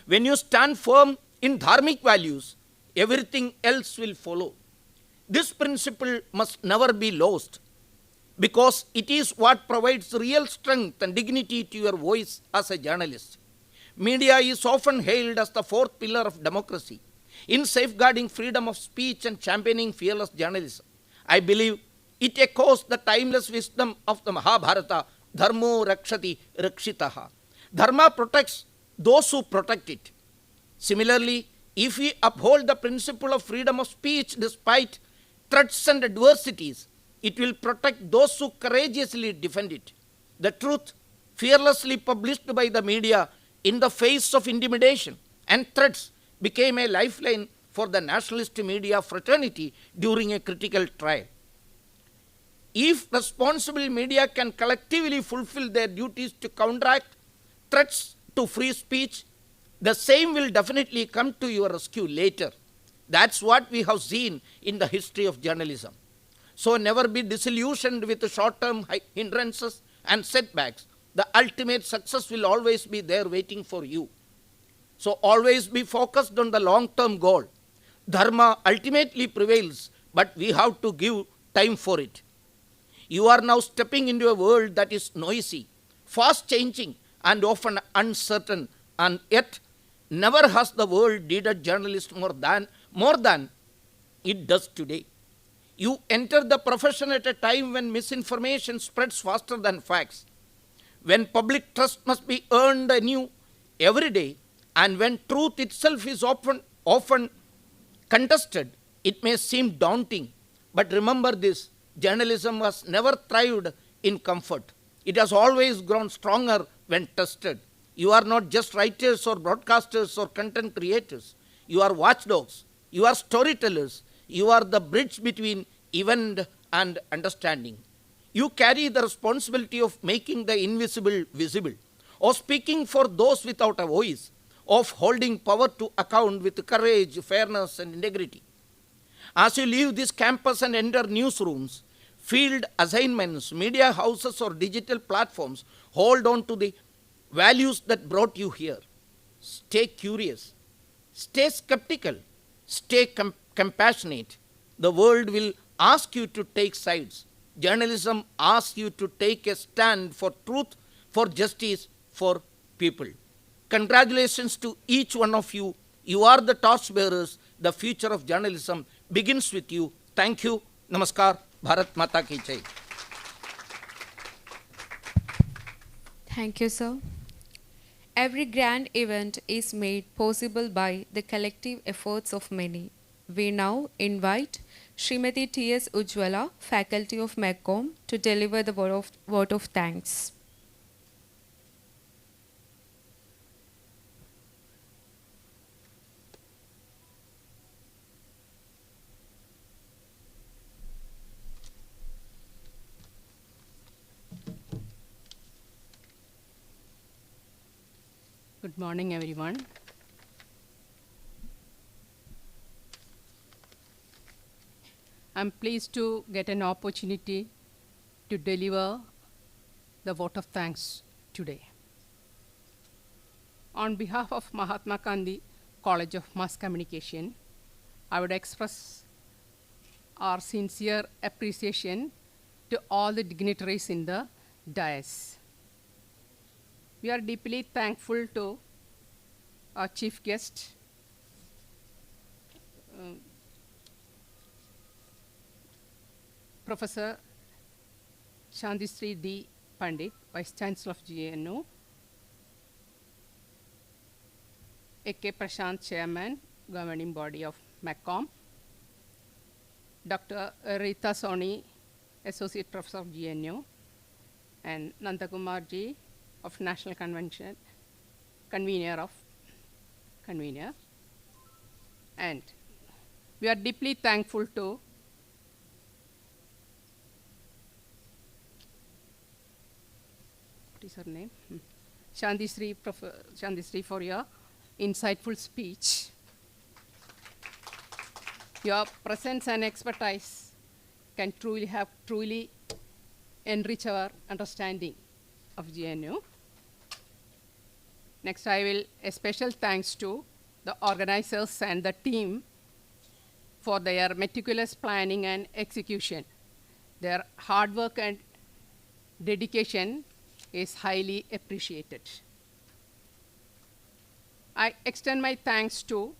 When you stand firm in dharmic values, everything else will follow. This principle must never be lost, because it is what provides real strength and dignity to your voice as a journalist. Media is often hailed as the fourth pillar of democracy in safeguarding freedom of speech and championing fearless journalism. I believe it echoes the timeless wisdom of the Mahabharata, Dharmo Rakshati Rakshitaha. Dharma protects those who protect it. Similarly, if we uphold the principle of freedom of speech despite threats and adversities, it will protect those who courageously defend it. The truth, fearlessly published by the media in the face of intimidation and threats, became a lifeline for the nationalist media fraternity during a critical trial. If responsible media can collectively fulfill their duties to counteract threats to free speech, the same will definitely come to your rescue later. That's what we have seen in the history of journalism. So never be disillusioned with short-term hindrances and setbacks. The ultimate success will always be there waiting for you. So always be focused on the long-term goal. Dharma ultimately prevails, but we have to give time for it. You are now stepping into a world that is noisy, fast-changing, and often uncertain, and yet never has the world needed journalists more than it does today. You enter the profession at a time when misinformation spreads faster than facts, when public trust must be earned anew every day, and when truth itself is often contested. It may seem daunting, but remember this: journalism has never thrived in comfort. It has always grown stronger when tested. You are not just writers or broadcasters or content creators. You are watchdogs. You are storytellers. You are the bridge between event and understanding. You carry the responsibility of making the invisible visible, of speaking for those without a voice, of holding power to account with courage, fairness, and integrity. As you leave this campus and enter newsrooms, field assignments, media houses, or digital platforms, hold on to the values that brought you here. Stay curious, stay skeptical, stay compassionate. The world will ask you to take sides. Journalism asks you to take a stand for truth, for justice, for people. Congratulations to each one of you. You are the torchbearers. The future of journalism begins with you. Thank you. Namaskar. Bharat Mata Ki Jai. Thank you, sir. Every grand event is made possible by the collective efforts of many. We now invite Srimati T.S. Ujjwala, Faculty of MAGCOM, to deliver the word of thanks. Good morning, everyone. I'm pleased to get an opportunity to deliver the vote of thanks today. On behalf of Mahatma Gandhi College of Mass Communication, I would express our sincere appreciation to all the dignitaries in the dais. We are deeply thankful to our chief guest, Professor Shantisri D. Pandit, Vice Chancellor of GNU, A.K. Prashant, Chairman, Governing Body of MAGCOM, Dr. Rita Soni, Associate Professor of GNU, and Nandakumar Ji of National Convention, Convener. And we are deeply thankful to what is her name? Shantisri for your insightful speech. Your presence and expertise can truly enrich our understanding of GNU. Next, I will a special thanks to the organizers and the team for their meticulous planning and execution. Their hard work and dedication is highly appreciated. I extend my thanks to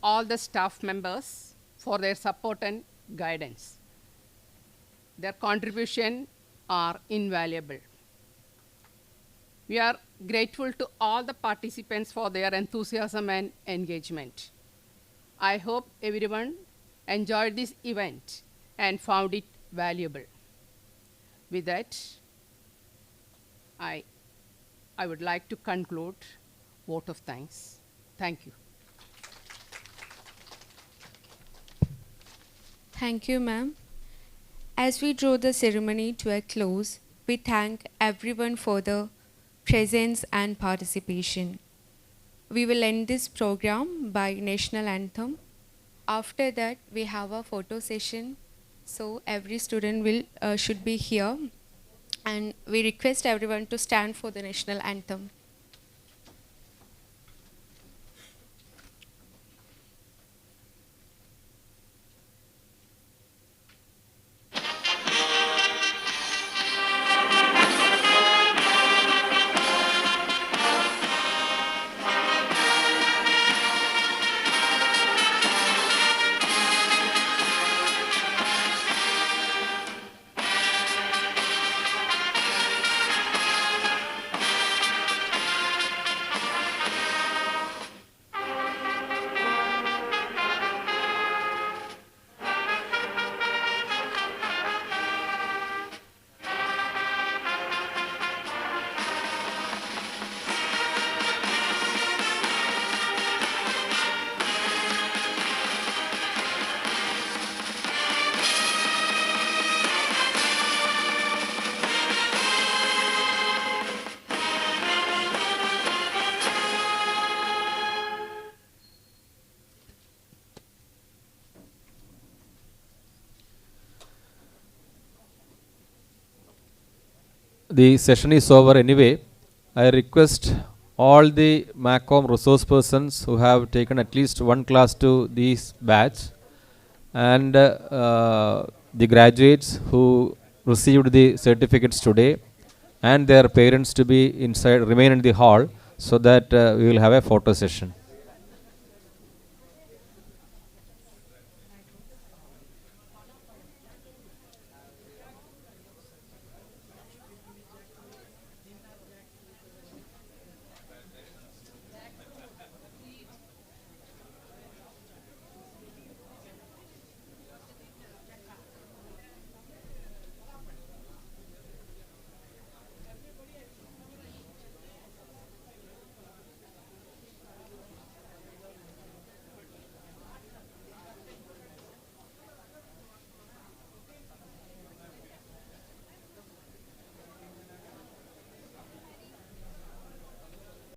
all the staff members for their support and guidance. Their contributions are invaluable. We are grateful to all the participants for their enthusiasm and engagement. I hope everyone enjoyed this event and found it valuable. With that, I would like to conclude vote of thanks. Thank you. Thank you, ma'am. As we draw the ceremony to a close, we thank everyone for the presence and participation. We will end this program by national anthem. After that, we have a photo session. So every student should be here. And we request everyone to stand for the national anthem. the session is over anyway, I request all the MAGCOM resource persons who have taken at least one class to this batch and the graduates who received the certificates today and their parents to be inside, remain in the hall, so that we will have a photo session.